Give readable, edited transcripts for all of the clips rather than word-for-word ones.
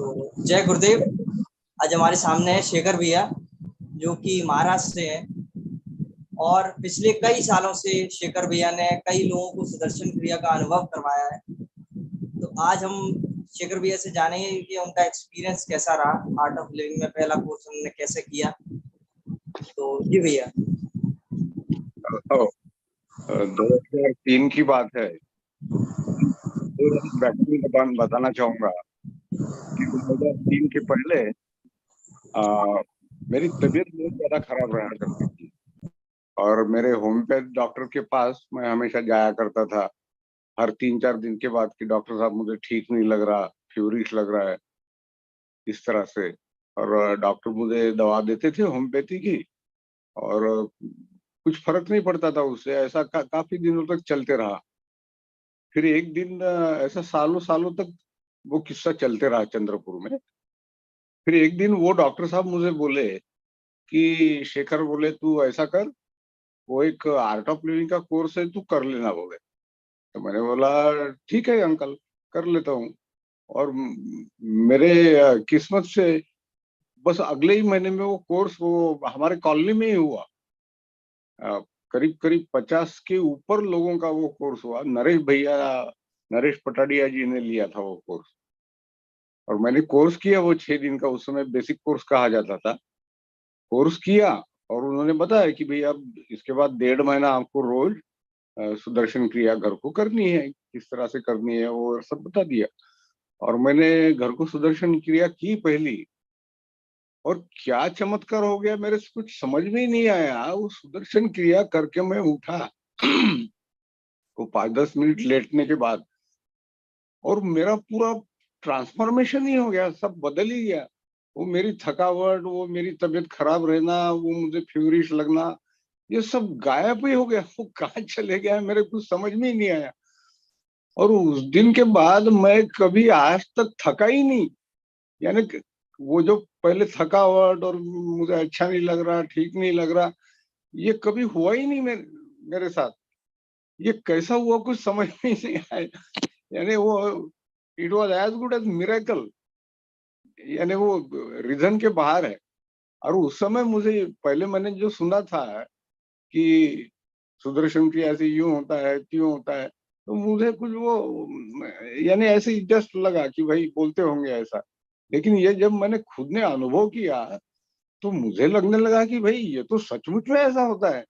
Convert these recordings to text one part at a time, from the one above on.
तो जय गुरुदेव। आज हमारे सामने है शेखर भैया, जो कि महाराष्ट्र से है और पिछले कई सालों से शेखर भैया ने कई लोगों को सुदर्शन क्रिया का अनुभव करवाया है। तो आज हम शेखर भैया से जानेंगे कि उनका एक्सपीरियंस कैसा रहा, आर्ट ऑफ लिविंग में पहला कोर्स उन्होंने कैसे किया। तो जी भैया। 2003 की बात है। बैकग्राउंड बताना चाहूंगा कि 2003 के पहले मेरी तबीयत बहुत ज्यादा खराब रहा करती थी और मेरे होम्योपैथ डॉक्टर के पास मैं हमेशा जाया करता था हर 3-4 दिन के बाद कि डॉक्टर साहब मुझे ठीक नहीं लग रहा, फ्यूरिश लग रहा है, इस तरह से। और डॉक्टर मुझे दवा देते थे होम्योपैथी की और कुछ फर्क नहीं पड़ता था उससे। ऐसा काफी दिनों तक चलते रहा। फिर एक दिन ऐसा सालों सालों तक वो किस्सा चलते रहा चंद्रपुर में। फिर एक दिन वो डॉक्टर साहब मुझे बोले कि शेखर, बोले तू ऐसा कर, वो एक आर्ट ऑफ लिविंग का कोर्स है, तू कर लेना बोले। तो मैंने बोला ठीक है अंकल, कर लेता हूँ। और मेरे किस्मत से बस अगले ही महीने में वो कोर्स वो हमारे कॉलोनी में ही हुआ। करीब करीब 50 के ऊपर लोगों का वो कोर्स हुआ। नरेश पटाडिया जी ने लिया था वो कोर्स और मैंने कोर्स किया वो 6 दिन का। उस समय बेसिक कोर्स कहा जाता था। कोर्स किया और उन्होंने बताया कि भाई अब इसके बाद 1.5 महीना आपको रोज सुदर्शन क्रिया घर को करनी है, किस तरह से करनी है वो सब बता दिया। और मैंने घर को सुदर्शन क्रिया की पहली, और क्या चमत्कार हो गया, मेरे से कुछ समझ में ही नहीं आया। वो सुदर्शन क्रिया करके मैं उठा वो 5-10 मिनट लेटने के बाद, और मेरा पूरा ट्रांसफॉर्मेशन ही हो गया, सब बदल ही गया। वो मेरी थकावट, वो मेरी तबीयत खराब रहना, वो मुझे फ्यूरिश लगना, ये सब गायब ही हो गया। वो कहाँ चले गया मेरे कुछ समझ में ही नहीं आया। और उस दिन के बाद मैं कभी आज तक थका ही नहीं। यानी वो जो पहले थकावट और मुझे अच्छा नहीं लग रहा, ठीक नहीं लग रहा, ये कभी हुआ ही नहीं मेरे साथ। ये कैसा हुआ कुछ समझ में ही नहीं आया। यानी वो it was as good as miracle. यानी वो रीजन के बाहर है। और उस समय मुझे पहले मैंने जो सुना था कि सुदर्शन क्रिया से यूं होता है त्यों होता है, तो मुझे कुछ वो यानी ऐसे ही जस्ट लगा कि भाई बोलते होंगे ऐसा। लेकिन ये जब मैंने खुद ने अनुभव किया तो मुझे लगने लगा कि भाई ये तो सचमुच में ऐसा होता है।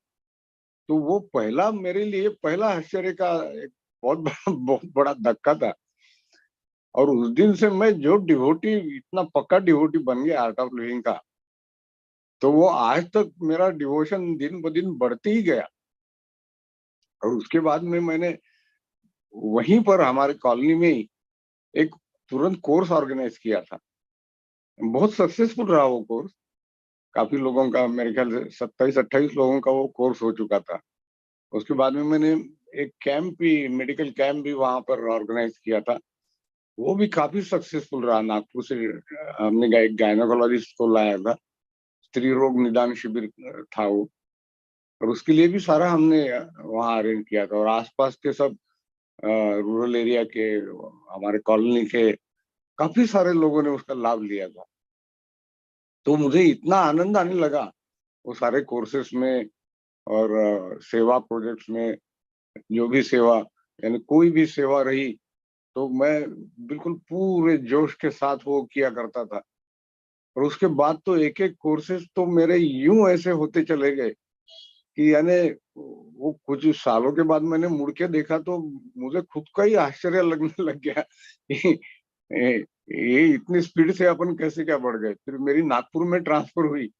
तो वो पहला मेरे लिए पहला आश्चर्य का एक बहुत बड़ा धक्का था। और उस दिन से मैं जो डिवोटी, इतना पक्का डिवोटी बन गया आर्ट ऑफ लिविंग का, तो वो आज तक मेरा डिवोशन दिन ब दिन बढ़ते ही गया। और उसके बाद में मैंने वहीं पर हमारे कॉलोनी में ही एक तुरंत कोर्स ऑर्गेनाइज किया था। बहुत सक्सेसफुल रहा वो कोर्स। काफी लोगों का, मेरे ख्याल से 27-28 लोगों का वो कोर्स हो चुका था। उसके बाद में मैंने एक कैंप भी, मेडिकल कैंप भी वहां पर ऑर्गेनाइज किया था। वो भी काफी सक्सेसफुल रहा। नागपुर से हमने एक गायनोकोलॉजिस्ट को लाया था, स्त्री रोग निदान शिविर था वो। और उसके लिए भी सारा हमने वहाँ अरेंज किया था। और आसपास के सब रूरल एरिया के, हमारे कॉलोनी के काफी सारे लोगों ने उसका लाभ लिया था। तो मुझे इतना आनंद आने लगा वो सारे कोर्सेस में और सेवा प्रोजेक्ट्स में। जो भी सेवा, यानी कोई भी सेवा रही तो मैं बिल्कुल पूरे जोश के साथ वो किया करता था। और उसके बाद तो एक एक कोर्सेस तो मेरे यूं ऐसे होते चले गए कि यानी वो कुछ सालों के बाद मैंने मुड़ के देखा तो मुझे खुद का ही आश्चर्य लगने लग गया कि ये इतनी स्पीड से अपन कैसे क्या बढ़ गए। फिर मेरी नागपुर में ट्रांसफर हुई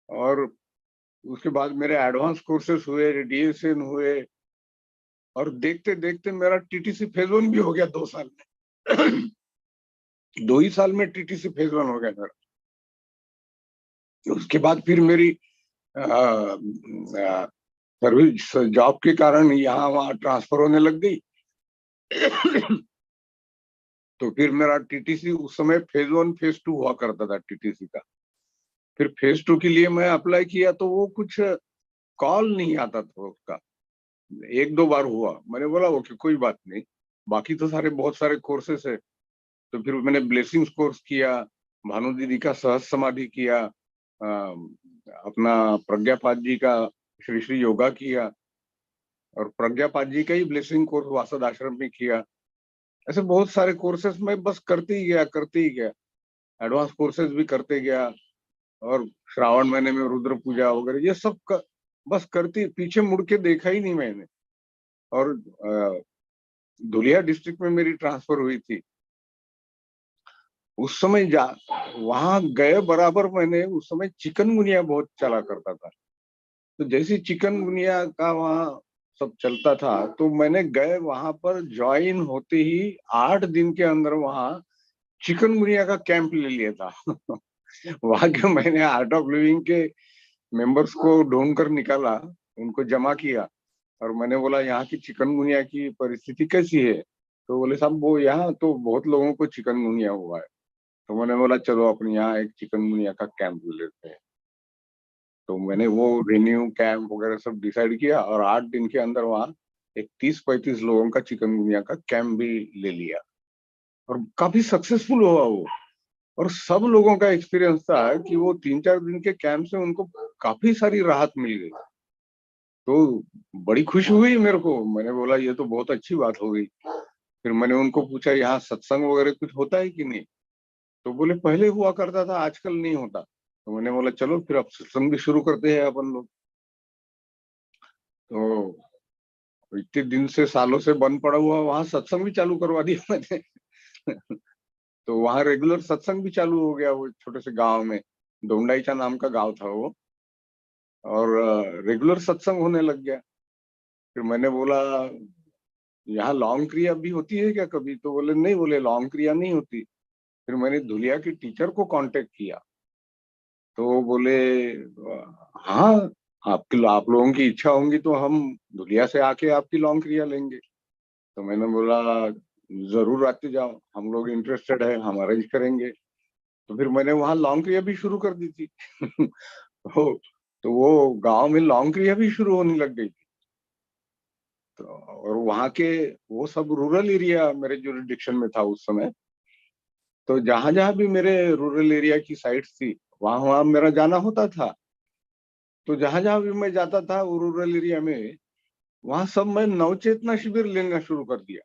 और उसके बाद मेरे एडवांस कोर्सेस हुए, डीएसएन हुए, और देखते देखते मेरा टीटीसी फेज 1 भी हो गया 2 साल में। 2 ही साल में टीटीसी फेज 1 हो गया मेरा। उसके बाद फिर मेरी सर्विस जॉब के कारण यहाँ वहाँ ट्रांसफर होने लग गई। तो फिर मेरा टीटीसी उस समय फेज 1 फेज 2 हुआ करता था टीटीसी का। फिर फेज 2 के लिए मैं अप्लाई किया तो वो कुछ कॉल नहीं आता था उसका। 1-2 बार हुआ, मैंने बोला ओके कोई बात नहीं, बाकी तो सारे बहुत सारे कोर्सेस है, तो फिर मैंने ब्लेसिंग्स कोर्स किया, भानु दीदी का सहज समाधि किया, अपना प्रज्ञापाद जी का श्री श्री योगा किया, और प्रज्ञापाद जी का ही ब्लेसिंग कोर्स वासद आश्रम में किया। ऐसे बहुत सारे कोर्सेस मैं बस करते ही गया, एडवांस कोर्सेज भी करते गया, और श्रावण महीने में रुद्र पूजा वगैरह ये सब बस करती, पीछे मुड़ के देखा ही नहीं मैंने। और धुलिया डिस्ट्रिक्ट में मेरी ट्रांसफर हुई थी उस समय, वहां गए बराबर मैंने, उस समय चिकनगुनिया बहुत चला करता था। तो जैसे चिकनगुनिया का वहाँ सब चलता था, तो मैंने गए वहां पर, ज्वाइन होते ही 8 दिन के अंदर वहाँ चिकनगुनिया का कैंप ले लिया था। वहां के मैंने आर्ट ऑफ लिविंग के मेंबर्स को ढूंढ कर निकाला, उनको जमा किया, और मैंने बोला यहाँ की चिकनगुनिया की परिस्थिति कैसी है? तो बोले साहब वो यहाँ तो बहुत लोगों को चिकनगुनिया हुआ है। तो मैंने बोला चलो अपने यहाँ एक चिकनगुनिया का कैंप ले लेते हैं। तो मैंने वो रिन्यू कैंप वगैरह सब डिसाइड किया, और 8 दिन के अंदर वहाँ एक 30-35 लोगों का चिकनगुनिया का कैंप भी ले लिया, और काफी सक्सेसफुल हुआ वो। और सब लोगों का एक्सपीरियंस था कि वो 3-4 दिन के कैंप से उनको काफी सारी राहत मिल गई। तो बड़ी खुशी हुई मेरे को, मैंने बोला ये तो बहुत अच्छी बात हो गई। फिर मैंने उनको पूछा यहाँ सत्संग वगैरह कुछ होता है कि नहीं? तो बोले पहले हुआ करता था, आजकल नहीं होता। तो मैंने बोला चलो फिर अब सत्संग भी शुरू करते हैं अपन लोग। तो इतने दिन से, सालों से बंद पड़ा हुआ वहां सत्संग भी चालू करवा दिया मैंने। तो वहां रेगुलर सत्संग भी चालू हो गया, वो छोटे से गांव में, डोंडाईचा नाम का गांव था वो, और रेगुलर सत्संग होने लग गया। फिर मैंने बोला यहाँ लॉन्ग क्रिया भी होती है क्या कभी? तो बोले नहीं, बोले लॉन्ग क्रिया नहीं होती। फिर मैंने धुलिया की टीचर को कांटेक्ट किया, तो बोले हाँ, आप लोगों की इच्छा होंगी तो हम धुलिया से आके आपकी लॉन्ग क्रिया लेंगे। तो मैंने बोला जरूर आते जाओ, हम लोग इंटरेस्टेड है, हम अरेंज करेंगे। तो फिर मैंने वहाँ लॉन्ग क्रिया भी शुरू कर दी थी। तो वो गांव में लॉन्ग क्रिया भी शुरू होने लग गई थी। तो और वहाँ के, वो सब रूरल एरिया मेरे जुरिडिक्शन में था उस समय। तो जहां जहां भी मेरे रूरल एरिया की साइट्स थी, वहां वहां मेरा जाना होता था। तो जहां जहां भी मैं जाता था वो रूरल एरिया में, वहां सब मैं नवचेतना शिविर लेना शुरू कर दिया।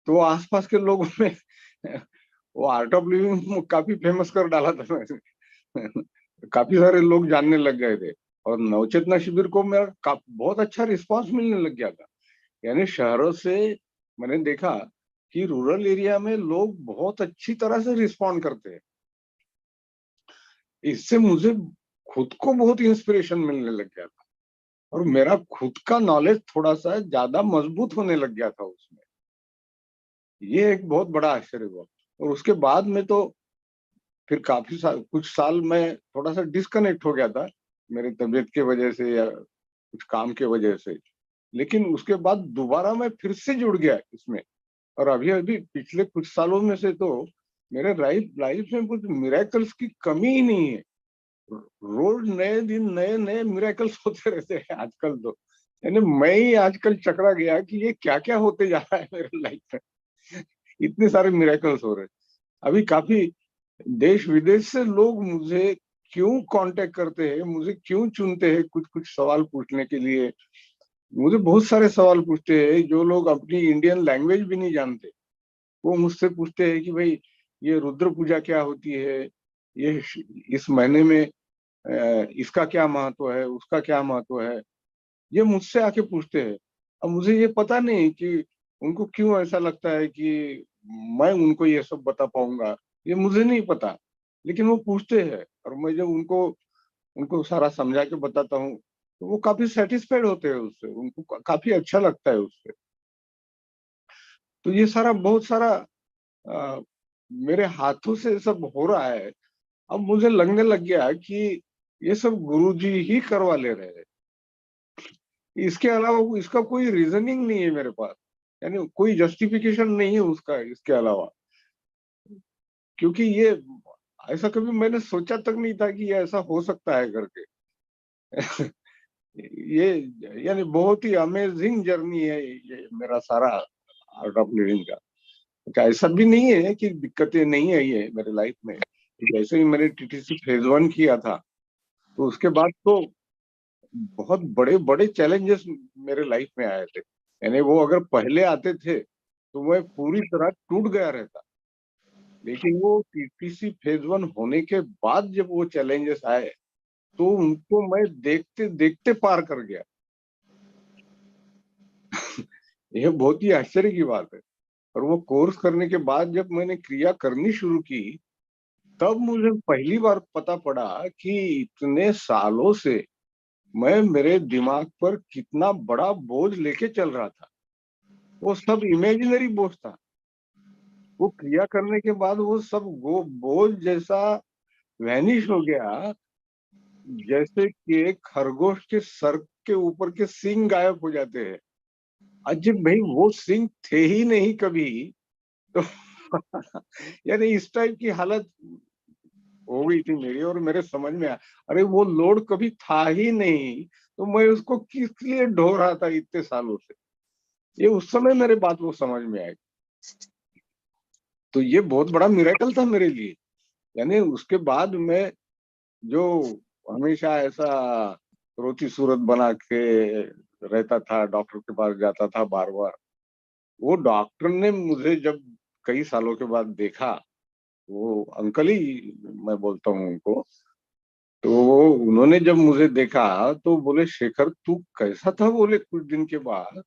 तो आसपास के लोगों में वो आर्ट ऑफ लिविंग काफी फेमस कर डाला था मैंने। काफी सारे लोग जानने लग गए थे, और नवचेतना शिविर को मेरा बहुत अच्छा रिस्पांस मिलने लग गया था। यानी शहरों से मैंने देखा कि रूरल एरिया में लोग बहुत अच्छी तरह से रिस्पॉन्ड करते हैं। इससे मुझे खुद को बहुत इंस्पिरेशन मिलने लग गया था, और मेरा खुद का नॉलेज थोड़ा सा ज्यादा मजबूत होने लग गया था उसमें। ये एक बहुत बड़ा आश्चर्य हुआ। और उसके बाद में तो फिर कुछ साल मैं थोड़ा सा डिस्कनेक्ट हो गया था, मेरी तबीयत की वजह से या कुछ काम के वजह से। लेकिन उसके बाद दोबारा मैं फिर से जुड़ गया इसमें, और अभी अभी पिछले कुछ सालों में से तो मेरे लाइफ में कुछ मिरेकल्स की कमी ही नहीं है। रोज नए दिन नए नए मिरेकल्स होते रहते हैं आजकल तो। यानी मैं ही आजकल चकरा गया कि ये क्या क्या होते जा रहा है मेरे लाइफ में। इतने सारे मिरेकल्स हो रहे हैं। अभी काफी देश विदेश से लोग मुझे क्यों कांटेक्ट करते हैं, मुझे क्यों चुनते हैं कुछ कुछ सवाल पूछने के लिए। मुझे बहुत सारे सवाल पूछते हैं, जो लोग अपनी इंडियन लैंग्वेज भी नहीं जानते, वो मुझसे पूछते हैं कि भाई ये रुद्र पूजा क्या होती है, ये इस महीने में इसका क्या महत्व है, उसका क्या महत्व है। ये मुझसे आके पूछते हैं। अब मुझे ये पता नहीं कि उनको क्यों ऐसा लगता है कि मैं उनको ये सब बता पाऊंगा, ये मुझे नहीं पता। लेकिन वो पूछते हैं, और मैं जब उनको उनको सारा समझा के बताता हूँ, तो वो काफी सेटिस्फाइड होते हैं उससे, उनको काफी अच्छा लगता है उससे। तो ये सारा बहुत सारा अ, मेरे हाथों से सब हो रहा है। अब मुझे लगने लग गया कि ये सब गुरुजी ही करवा ले रहे हैं। इसके अलावा इसका कोई रीजनिंग नहीं है मेरे पास, यानी कोई जस्टिफिकेशन नहीं है उसका इसके अलावा। क्योंकि ये ऐसा कभी मैंने सोचा तक नहीं था कि ये ऐसा हो सकता है करके। ये यानी बहुत ही अमेजिंग जर्नी है ये मेरा सारा आर्ट ऑफ लिविंग का। अच्छा, ऐसा भी नहीं है कि दिक्कतें नहीं आई है मेरे लाइफ में। जैसे ही मैंने टीटीसी फेज 1 किया था, तो उसके बाद तो बहुत बड़े बड़े चैलेंजेस मेरे लाइफ में आए थे। यानी वो अगर पहले आते थे तो मैं पूरी तरह टूट गया रहता, लेकिन वो टीटीसी फेज 1 होने के बाद जब वो चैलेंजेस आए तो उनको मैं देखते देखते पार कर गया। यह बहुत ही आश्चर्य की बात है। और वो कोर्स करने के बाद जब मैंने क्रिया करनी शुरू की, तब मुझे पहली बार पता पड़ा कि इतने सालों से मैं मेरे दिमाग पर कितना बड़ा बोझ लेके चल रहा था। वो सब इमेजिनरी बोझ था। वो क्रिया करने के बाद वो सब वो बोझ जैसा वैनिश हो गया, जैसे कि एक खरगोश के सर के ऊपर के सींग गायब हो जाते हैं। अजब भाई, वो सींग थे ही नहीं कभी। तो यानी इस टाइप की हालत हो गई थी मेरी, और मेरे समझ में आया, अरे वो लोड कभी था ही नहीं, तो मैं उसको किस लिए ढो रहा था इतने सालों से। ये उस समय मेरे बात वो समझ में आई। तो ये बहुत बड़ा मिरेकल था मेरे लिए। यानी उसके बाद मैं जो हमेशा ऐसा रोती सूरत बना के रहता था, डॉक्टर के पास जाता था बार बार, वो डॉक्टर ने मुझे जब कई सालों के बाद देखा, वो अंकल ही मैं बोलता हूँ उनको, तो वो उन्होंने जब मुझे देखा तो बोले, शेखर तू कैसा था, बोले कुछ दिन के बाद,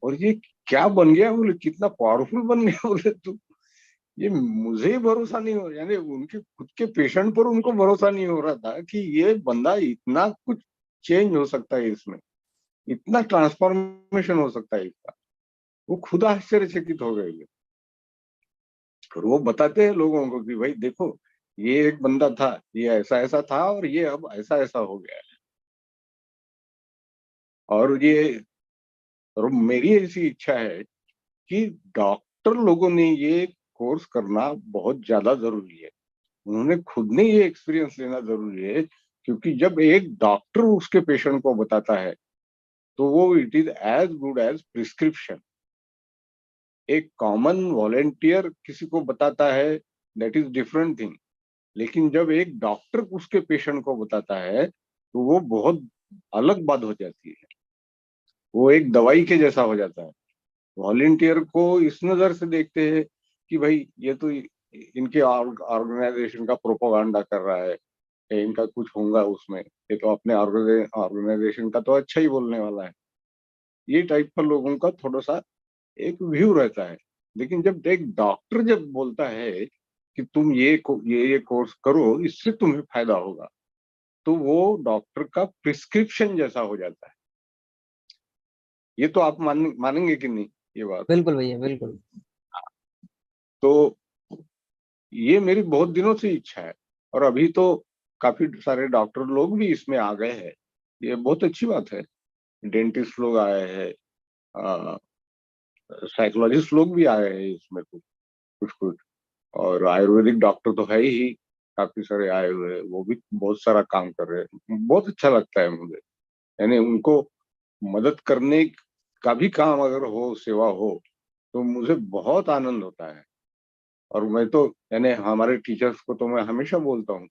और ये क्या बन गया, बोले कितना पावरफुल बन गया, बोले तू। ये मुझे ही भरोसा नहीं हो, यानी उनके खुद के पेशेंट पर उनको भरोसा नहीं हो रहा था कि ये बंदा इतना कुछ चेंज हो सकता है इसमें, इतना ट्रांसफॉर्मेशन हो सकता है इसका। वो खुद आश्चर्यचकित हो गए। और वो बताते हैं लोगों को कि भाई देखो, ये एक बंदा था, ये ऐसा ऐसा था, और ये अब ऐसा ऐसा हो गया है। और ये, और मेरी ऐसी इच्छा है कि डॉक्टर लोगों ने ये कोर्स करना बहुत ज्यादा जरूरी है। उन्होंने खुद ने ये एक्सपीरियंस लेना जरूरी है, क्योंकि जब एक डॉक्टर उसके पेशेंट को बताता है तो वो it is as good as prescription. एक कॉमन वॉलेंटियर किसी को बताता है, दैट इज डिफरेंट थिंग। लेकिन जब एक डॉक्टर उसके पेशेंट को बताता है तो वो बहुत अलग बात हो जाती है। वो एक दवाई के जैसा हो जाता है। वॉलेंटियर को इस नजर से देखते हैं कि भाई ये तो इनके ऑर्गेनाइजेशन का प्रोपागेंडा कर रहा है, या इनका कुछ होगा उसमें, ये तो अपने ऑर्गेनाइजेशन का तो अच्छा ही बोलने वाला है। ये टाइप का लोगों का थोड़ा सा एक व्यू रहता है। लेकिन जब एक डॉक्टर जब बोलता है कि तुम ये कोर्स करो, इससे तुम्हें फायदा होगा, तो वो डॉक्टर का प्रिस्क्रिप्शन जैसा हो जाता है। ये तो आप मानेंगे कि नहीं ये बात। बिल्कुल भैया, बिल्कुल। तो ये मेरी बहुत दिनों से इच्छा है, और अभी तो काफी सारे डॉक्टर लोग भी इसमें आ गए हैं। ये बहुत अच्छी बात है। डेंटिस्ट लोग आए हैं, साइकोलॉजिस्ट लोग भी आए हैं इसमें, कुछ कुछ कुछ। और आयुर्वेदिक डॉक्टर तो है ही, काफी सारे आए हुए हैं, वो भी बहुत सारा काम कर रहे हैं। बहुत अच्छा लगता है मुझे। यानी उनको मदद करने का भी काम अगर हो, सेवा हो, तो मुझे बहुत आनंद होता है। और मैं तो, यानी हमारे टीचर्स को तो मैं हमेशा बोलता हूँ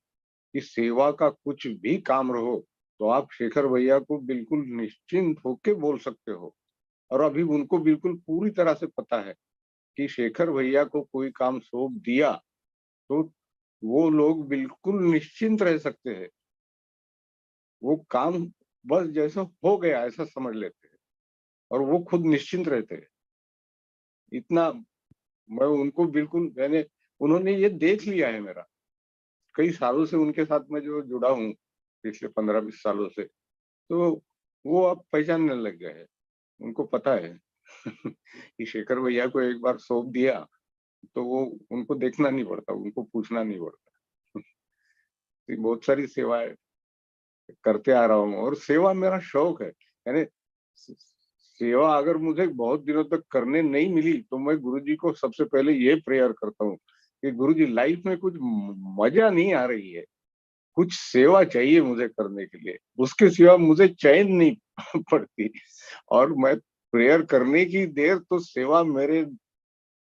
कि सेवा का कुछ भी काम रहो तो आप शेखर भैया को बिल्कुल निश्चिंत होके बोल सकते हो। और अभी उनको बिल्कुल पूरी तरह से पता है कि शेखर भैया को कोई काम सौंप दिया तो वो लोग बिल्कुल निश्चिंत रह सकते हैं। वो काम बस जैसा हो गया ऐसा समझ लेते हैं, और वो खुद निश्चिंत रहते हैं। इतना मैं उनको बिल्कुल, मैंने, उन्होंने ये देख लिया है मेरा। कई सालों से उनके साथ मैं जो जुड़ा हूँ, पिछले 15-20 सालों से, तो वो अब पहचानने लग गए हैं। उनको पता है कि शेखर भैया को एक बार सौंप दिया तो वो, उनको देखना नहीं पड़ता, उनको पूछना नहीं पड़ता। ये बहुत सारी सेवाएं करते आ रहा हूँ, और सेवा मेरा शौक है। यानी सेवा अगर मुझे बहुत दिनों तक करने नहीं मिली तो मैं गुरुजी को सबसे पहले ये प्रेयर करता हूँ कि गुरुजी, लाइफ में कुछ मजा नहीं आ रही है, कुछ सेवा चाहिए मुझे करने के लिए, उसके सिवा मुझे चैन नहीं पड़ती। और मैं प्रेयर करने की देर तो सेवा मेरे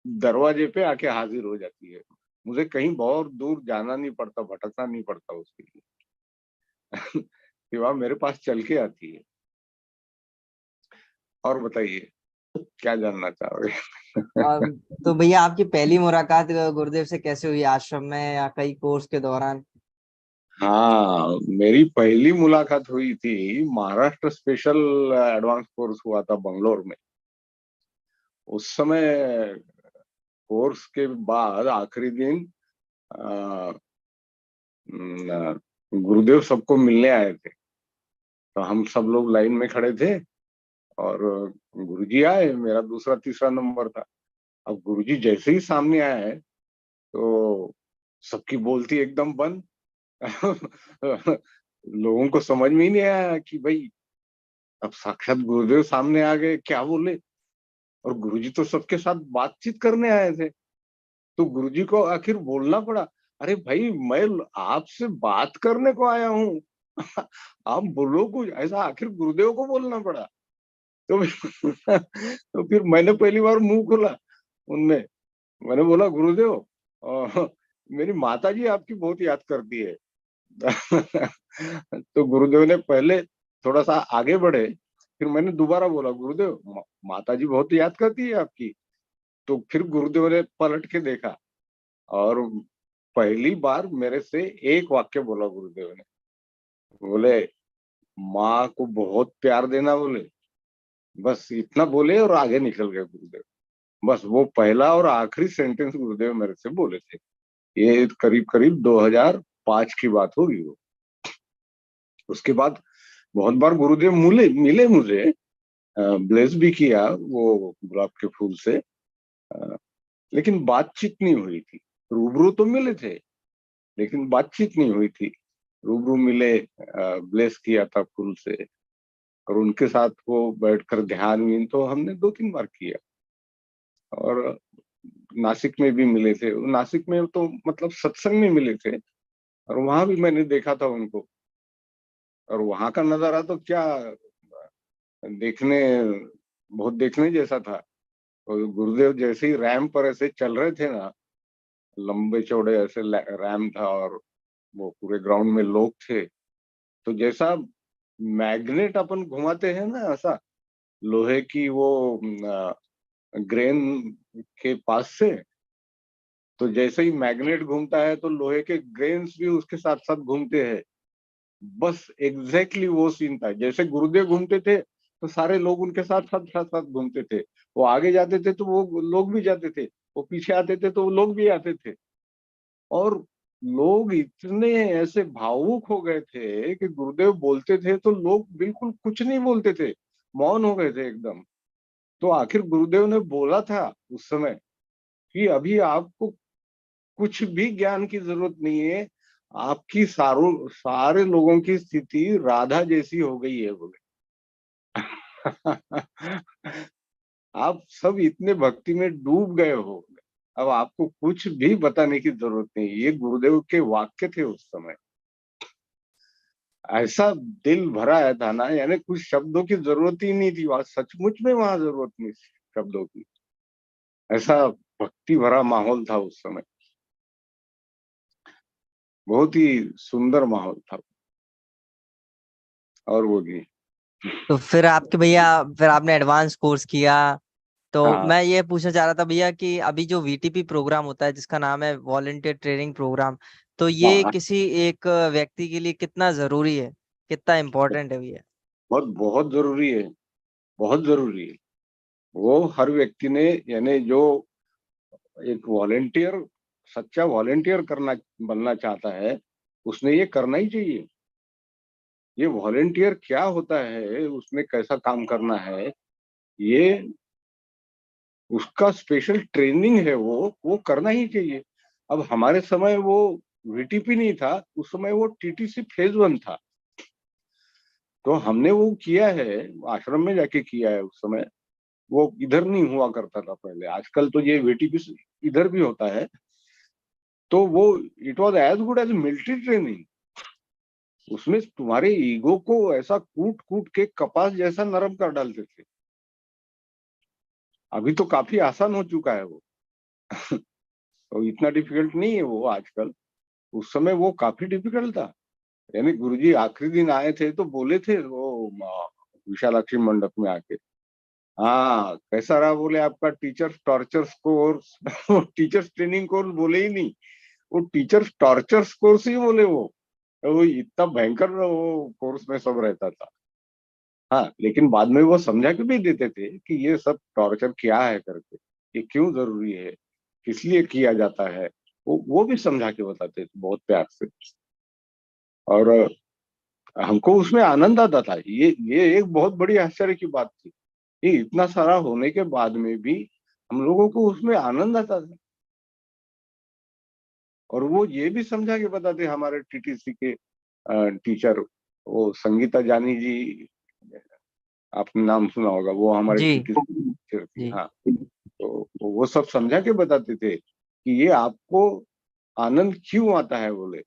दरवाजे पे आके हाजिर हो जाती है। मुझे कहीं बहुत दूर जाना नहीं पड़ता, भटकना नहीं पड़ता उसके लिए। सेवा मेरे पास चल के आती है। और बताइए क्या जानना चाहोगे? और तो भैया आपकी पहली मुलाकात गुरुदेव से कैसे हुई, आश्रम में या कई कोर्स के दौरान? हाँ, मेरी पहली मुलाकात हुई थी महाराष्ट्र स्पेशल एडवांस कोर्स हुआ था बंगलोर में। उस समय कोर्स के बाद आखिरी दिन अ, गुरुदेव सबको मिलने आए थे। तो हम सब लोग लाइन में खड़े थे और गुरुजी आए, मेरा दूसरा तीसरा नंबर था। अब गुरुजी जैसे ही सामने आए तो सबकी बोलती एकदम बंद। लोगों को समझ में ही नहीं आया कि भाई अब साक्षात गुरुदेव सामने आ गए, क्या बोले। और गुरुजी तो सबके साथ बातचीत करने आए थे, तो गुरुजी को आखिर बोलना पड़ा, अरे भाई मैं आपसे बात करने को आया हूँ। आप बोलो कुछ ऐसा, आखिर गुरुदेव को बोलना पड़ा। तो तो फिर मैंने पहली बार मुंह खोला उनमें। मैंने बोला, गुरुदेव मेरी माता जी आपकी बहुत याद करती है। तो गुरुदेव ने पहले थोड़ा सा आगे बढ़े, फिर मैंने दोबारा बोला, गुरुदेव माता जी बहुत याद करती है आपकी। तो फिर गुरुदेव ने पलट के देखा और पहली बार मेरे से एक वाक्य बोला गुरुदेव ने। बोले, माँ को बहुत प्यार देना, बोले। बस इतना बोले और आगे निकल गए गुरुदेव। बस वो पहला और आखिरी सेंटेंस गुरुदेव मेरे से बोले थे। ये करीब करीब 2005 की बात होगी वो। उसके बाद बहुत बार गुरुदेव मिले मिले मुझे, ब्लेस भी किया वो गुलाब के फूल से, लेकिन बातचीत नहीं हुई थी। रूबरू तो मिले थे लेकिन बातचीत नहीं हुई थी। रूबरू मिले, ब्लेस किया था फूल से, और उनके साथ वो बैठकर ध्यान वीन तो हमने 2-3 बार किया। और नासिक में भी मिले थे। नासिक में तो मतलब सत्संग में मिले थे और वहां भी मैंने देखा था उनको। और वहां का नजारा तो क्या देखने, बहुत देखने जैसा था। और गुरुदेव जैसे ही रैम पर ऐसे चल रहे थे ना, लंबे चौड़े ऐसे रैम था और वो पूरे ग्राउंड में लोग थे। तो जैसा मैग्नेट अपन घुमाते हैं ना ऐसा, लोहे की वो ग्रेन के पास से, तो जैसे ही मैग्नेट घूमता है तो लोहे के ग्रेन्स भी उसके साथ साथ घूमते हैं। बस एग्जैक्टली वो सीन था। जैसे गुरुदेव घूमते थे तो सारे लोग उनके साथ साथ साथ साथ घूमते थे। वो आगे जाते थे तो वो लोग भी जाते थे, वो पीछे आते थे तो वो लोग भी आते थे। और लोग इतने ऐसे भावुक हो गए थे कि गुरुदेव बोलते थे तो लोग बिल्कुल कुछ नहीं बोलते थे, मौन हो गए थे एकदम। तो आखिर गुरुदेव ने बोला था उस समय कि अभी आपको कुछ भी ज्ञान की जरूरत नहीं है, आपकी सारे लोगों की स्थिति राधा जैसी हो गई है, बोले। आप सब इतने भक्ति में डूब गए हो, अब आपको कुछ भी बताने की जरूरत नहीं। ये गुरुदेव के वाक्य थे उस समय। ऐसा दिल भरा आया था ना, यानी कुछ शब्दों की जरूरत ही नहीं थी। वहां सचमुच में वहां जरूरत नहीं थी शब्दों की। ऐसा भक्ति भरा माहौल था उस समय। बहुत ही सुंदर माहौल था। और वो भी। तो फिर आपके भैया, फिर आपने एडवांस कोर्स किया, तो हाँ मैं ये पूछना चाह रहा था भैया कि अभी जो वीटीपी प्रोग्राम होता है जिसका नाम है वॉलंटियर ट्रेनिंग प्रोग्राम, तो ये हाँ, किसी एक व्यक्ति के लिए कितना जरूरी है, कितना इम्पोर्टेंट है भैया? बहुत बहुत जरूरी है, बहुत जरूरी है। वो हर व्यक्ति ने, यानी जो एक वॉलेंटियर, सच्चा वॉलेंटियर करना बनना चाहता है, उसने ये करना ही चाहिए। ये वॉलेंटियर क्या होता है, उसमें कैसा काम करना है, ये उसका स्पेशल ट्रेनिंग है, वो करना ही चाहिए। अब हमारे समय वो वीटीपी नहीं था, उस समय वो टीटीसी फेज 1 था। तो हमने वो किया है, आश्रम में जाके किया है उस समय। वो इधर नहीं हुआ करता था पहले, आजकल तो ये वीटीपी इधर भी होता है। तो वो it was as good as military training. उसमें तुम्हारे ईगो को ऐसा कूट कूट के कपास जैसा नरम कर डालते थे। अभी तो काफी आसान हो चुका है वो। तो इतना डिफिकल्ट नहीं है वो आजकल, उस समय वो काफी डिफिकल्ट था। यानी गुरुजी आखिरी दिन आए थे तो बोले थे वो विशालाक्षी मंडप में आके, हाँ कैसा रहा, बोले आपका टीचर टॉर्चर्स कोर्स। वो टीचर्स ट्रेनिंग कोर्स बोले ही नहीं, वो टीचर्स टॉर्चर्स कोर्स ही बोले वो इतना भयंकर वो कोर्स में सब रहता था। हाँ लेकिन बाद में वो समझा के भी देते थे कि ये सब टॉर्चर क्या है करके, ये क्यों जरूरी है, किस लिए किया जाता है, वो भी समझा के बताते थे बहुत प्यार से। और हमको उसमें आनंद आता था। ये एक बहुत बड़ी आश्चर्य की बात थी, ये इतना सारा होने के बाद में भी हम लोगों को उसमें आनंद आता था। और वो ये भी समझा के बताते, हमारे टीटीसी के टीचर, वो संगीता जानी जी, आपने नाम सुना होगा, वो हमारे जी टीटीसी टीचर थी। जी। हाँ तो वो सब समझा के बताते थे कि ये आपको आनंद क्यों आता है, बोले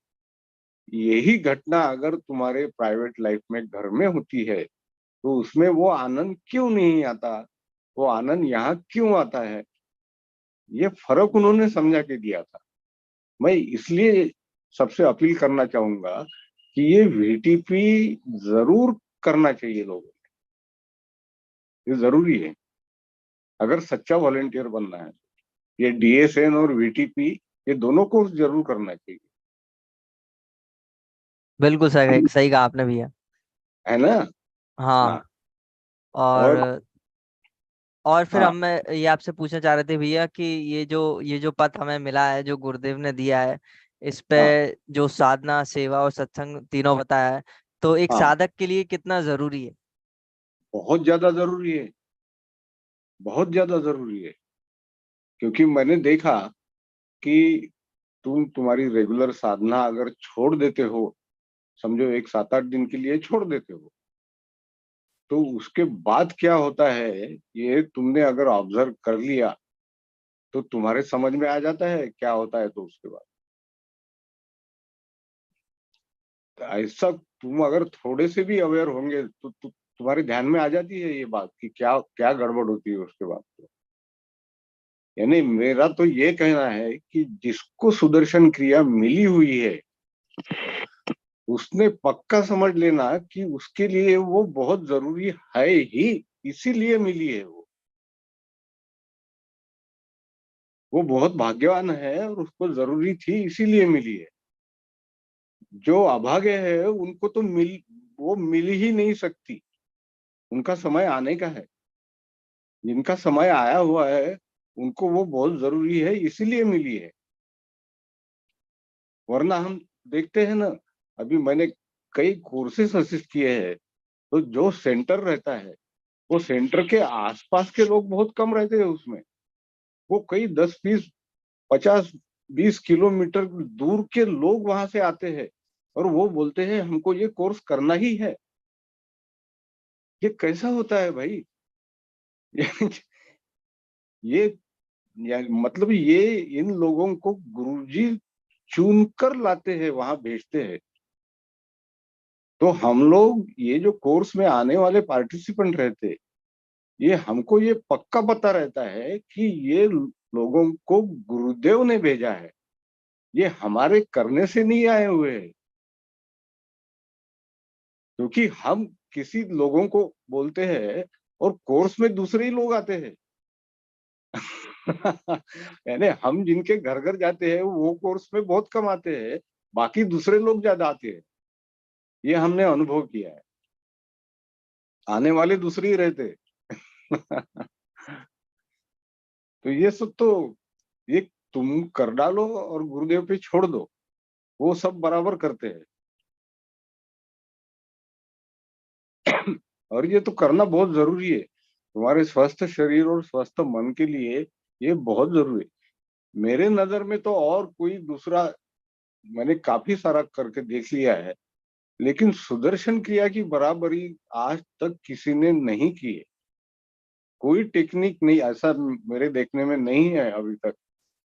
यही घटना अगर तुम्हारे प्राइवेट लाइफ में घर में होती है तो उसमें वो आनंद क्यों नहीं आता, वो आनंद यहाँ क्यों आता है। ये फर्क उन्होंने समझा के दिया था। मैं इसलिए सबसे अपील करना चाहूंगा कि ये वीटीपी जरूर करना चाहिए लोगों को, ये जरूरी है अगर सच्चा वॉलेंटियर बनना है। ये डीएसएन और वीटीपी ये दोनों कोर्स जरूर करना चाहिए, बिल्कुल सही सही कहा आपने भैया। है ना। हाँ। हाँ और और फिर हाँ हम मैं ये आपसे पूछना चाह रहे थे भैया कि ये जो पथ हमें मिला है, जो गुरुदेव ने दिया है, इस पे हाँ जो साधना, सेवा और सत्संग तीनों बताया है, तो एक हाँ साधक के लिए कितना जरूरी है? बहुत ज्यादा जरूरी है, बहुत ज्यादा जरूरी है। क्योंकि मैंने देखा कि तुम्हारी रेगुलर साधना अगर छोड़ देते हो, समझो एक 7-8 दिन के लिए छोड़ देते हो, तो उसके बाद क्या होता है ये तुमने अगर ऑब्जर्व कर लिया तो तुम्हारे समझ में आ जाता है क्या होता है। तो उसके बाद ऐसा तुम अगर थोड़े से भी अवेयर होंगे तो तुम्हारे ध्यान में आ जाती है ये बात कि क्या क्या गड़बड़ होती है उसके बाद। तो यानी मेरा तो ये कहना है कि जिसको सुदर्शन क्रिया मिली हुई है उसने पक्का समझ लेना कि उसके लिए वो बहुत जरूरी है ही, इसीलिए मिली है वो बहुत भाग्यवान है और उसको जरूरी थी इसीलिए मिली है। जो अभागे है उनको तो वो मिल ही नहीं सकती, उनका समय आने का है। जिनका समय आया हुआ है उनको वो बहुत जरूरी है इसीलिए मिली है। वरना हम देखते हैं ना, अभी मैंने कई कोर्सेस असिस्ट किए हैं, तो जो सेंटर रहता है वो सेंटर के आसपास के लोग बहुत कम रहते हैं उसमें। वो कई 10, 20, 50, 20 किलोमीटर दूर के लोग वहां से आते हैं और वो बोलते हैं हमको ये कोर्स करना ही है। ये कैसा होता है भाई। ये मतलब ये इन लोगों को गुरुजी चुन कर लाते हैं, वहां भेजते हैं। तो हम लोग ये जो कोर्स में आने वाले पार्टिसिपेंट रहते, ये हमको ये पक्का पता रहता है कि ये लोगों को गुरुदेव ने भेजा है, ये हमारे करने से नहीं आए हुए हैं। क्योंकि हम किसी लोगों को बोलते हैं और कोर्स में दूसरे ही लोग आते हैं। यानी हम जिनके घर घर जाते हैं वो कोर्स में बहुत कम आते हैं, बाकी दूसरे लोग ज्यादा आते हैं। ये हमने अनुभव किया है, आने वाले दूसरे ही रहते। तो ये सब तो ये तुम कर डालो और गुरुदेव पे छोड़ दो, वो सब बराबर करते हैं। और ये तो करना बहुत जरूरी है, तुम्हारे स्वस्थ शरीर और स्वस्थ मन के लिए ये बहुत जरूरी है। मेरे नजर में तो और कोई दूसरा मैंने काफी सारा करके देख लिया है, लेकिन सुदर्शन क्रिया की बराबरी आज तक किसी ने नहीं की है। कोई टेक्निक नहीं ऐसा मेरे देखने में नहीं है अभी तक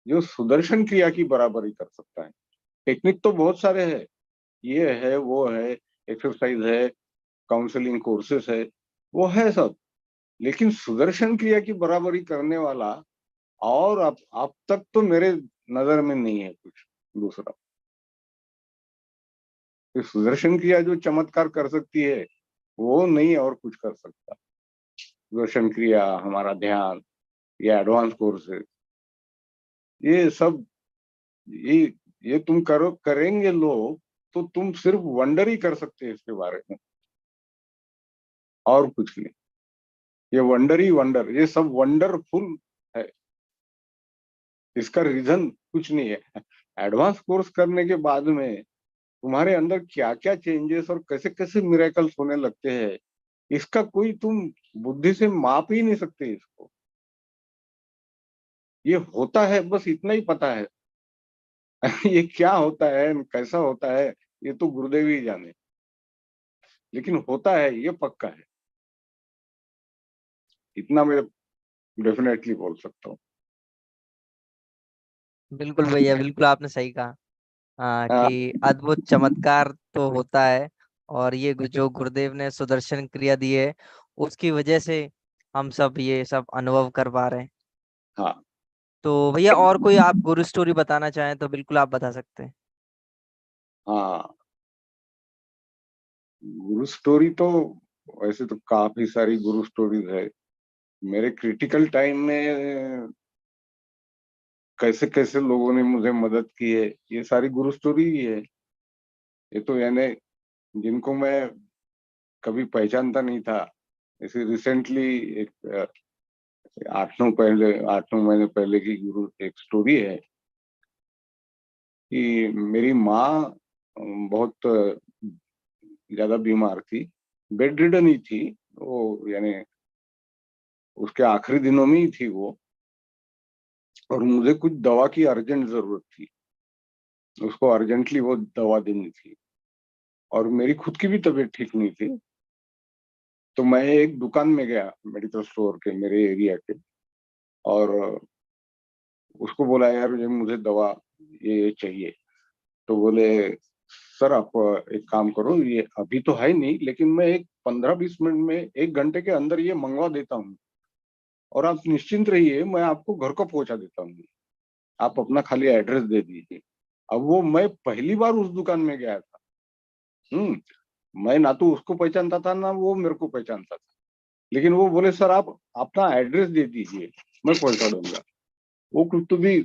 जो सुदर्शन क्रिया की बराबरी कर सकता है। टेक्निक तो बहुत सारे हैं, ये है वो है, एक्सरसाइज है, काउंसलिंग कोर्सेस है, वो है सब। लेकिन सुदर्शन क्रिया की बराबरी करने वाला और अब तक तो मेरे नजर में नहीं है कुछ दूसरा। ये सुदर्शन क्रिया जो चमत्कार कर सकती है वो नहीं और कुछ कर सकता। सुदर्शन क्रिया, हमारा ध्यान, ये एडवांस कोर्सेज, ये सब, ये ये तुम करो, करेंगे लोग तो तुम सिर्फ वंडर ही कर सकते हैं इसके बारे में, और कुछ नहीं। ये वंडर ही वंडर, ये सब वंडरफुल है। इसका रीजन कुछ नहीं है। एडवांस कोर्स करने के बाद में तुम्हारे अंदर क्या क्या चेंजेस और कैसे कैसे मिरेकल्स होने लगते हैं, इसका कोई तुम बुद्धि से माप ही नहीं सकते इसको। ये होता है, बस इतना ही पता है। ये क्या होता है, कैसा होता है, ये तो गुरुदेव ही जाने, लेकिन होता है ये पक्का है, इतना मैं डेफिनेटली बोल सकता हूँ। बिल्कुल भैया, बिल्कुल आपने सही कहा। हाँ कि अद्भुत चमत्कार तो होता है, और ये जो गुरुदेव ने सुदर्शन क्रिया दी है उसकी वजह से हम सब ये सब अनुभव कर पा रहे हैं। हाँ तो भैया और कोई आप गुरु स्टोरी बताना चाहें तो बिल्कुल आप बता सकते हैं। हाँ, गुरु स्टोरी तो वैसे तो काफी सारी गुरु स्टोरीज है। मेरे क्रिटिकल टाइम में कैसे कैसे लोगों ने मुझे मदद की है, ये सारी गुरु स्टोरी ही है। ये तो यानी जिनको मैं कभी पहचानता नहीं था, ऐसे रिसेंटली एक 8-9 महीने पहले की गुरु एक स्टोरी है कि मेरी माँ बहुत ज्यादा बीमार थी, बेड रिडन ही थी वो, यानी उसके आखिरी दिनों में ही थी वो। और मुझे कुछ दवा की अर्जेंट जरूरत थी, उसको अर्जेंटली वो दवा देनी थी, और मेरी खुद की भी तबीयत ठीक नहीं थी। तो मैं एक दुकान में गया, मेडिकल स्टोर के मेरे एरिया के, और उसको बोला यार ये मुझे दवा ये चाहिए। तो बोले सर आप एक काम करो, ये अभी तो है नहीं, लेकिन मैं एक 15-20 मिनट में, 1 घंटे के अंदर ये मंगवा देता हूँ, और आप निश्चिंत रहिए, मैं आपको घर को पहुंचा देता हूँ, आप अपना खाली एड्रेस दे दीजिए। अब वो मैं पहली बार उस दुकान में गया था। मैं ना तो उसको पहचानता था ना वो मेरे को पहचानता था, लेकिन वो बोले सर आप अपना एड्रेस दे दीजिए, मैं पहुंचा दूंगा। वो कुछ तो भी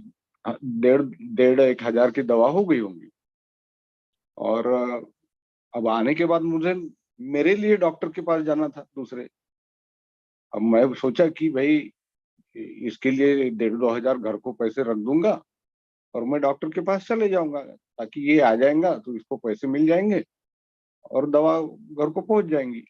1,500-1,000 की दवा हो गई होंगी। और अब आने के बाद मुझे मेरे लिए डॉक्टर के पास जाना था दूसरे। अब मैं सोचा कि भाई इसके लिए 1,500-2,000 घर को पैसे रख दूंगा, और मैं डॉक्टर के पास चले जाऊंगा, ताकि ये आ जाएगा तो इसको पैसे मिल जाएंगे और दवा घर को पहुंच जाएंगी।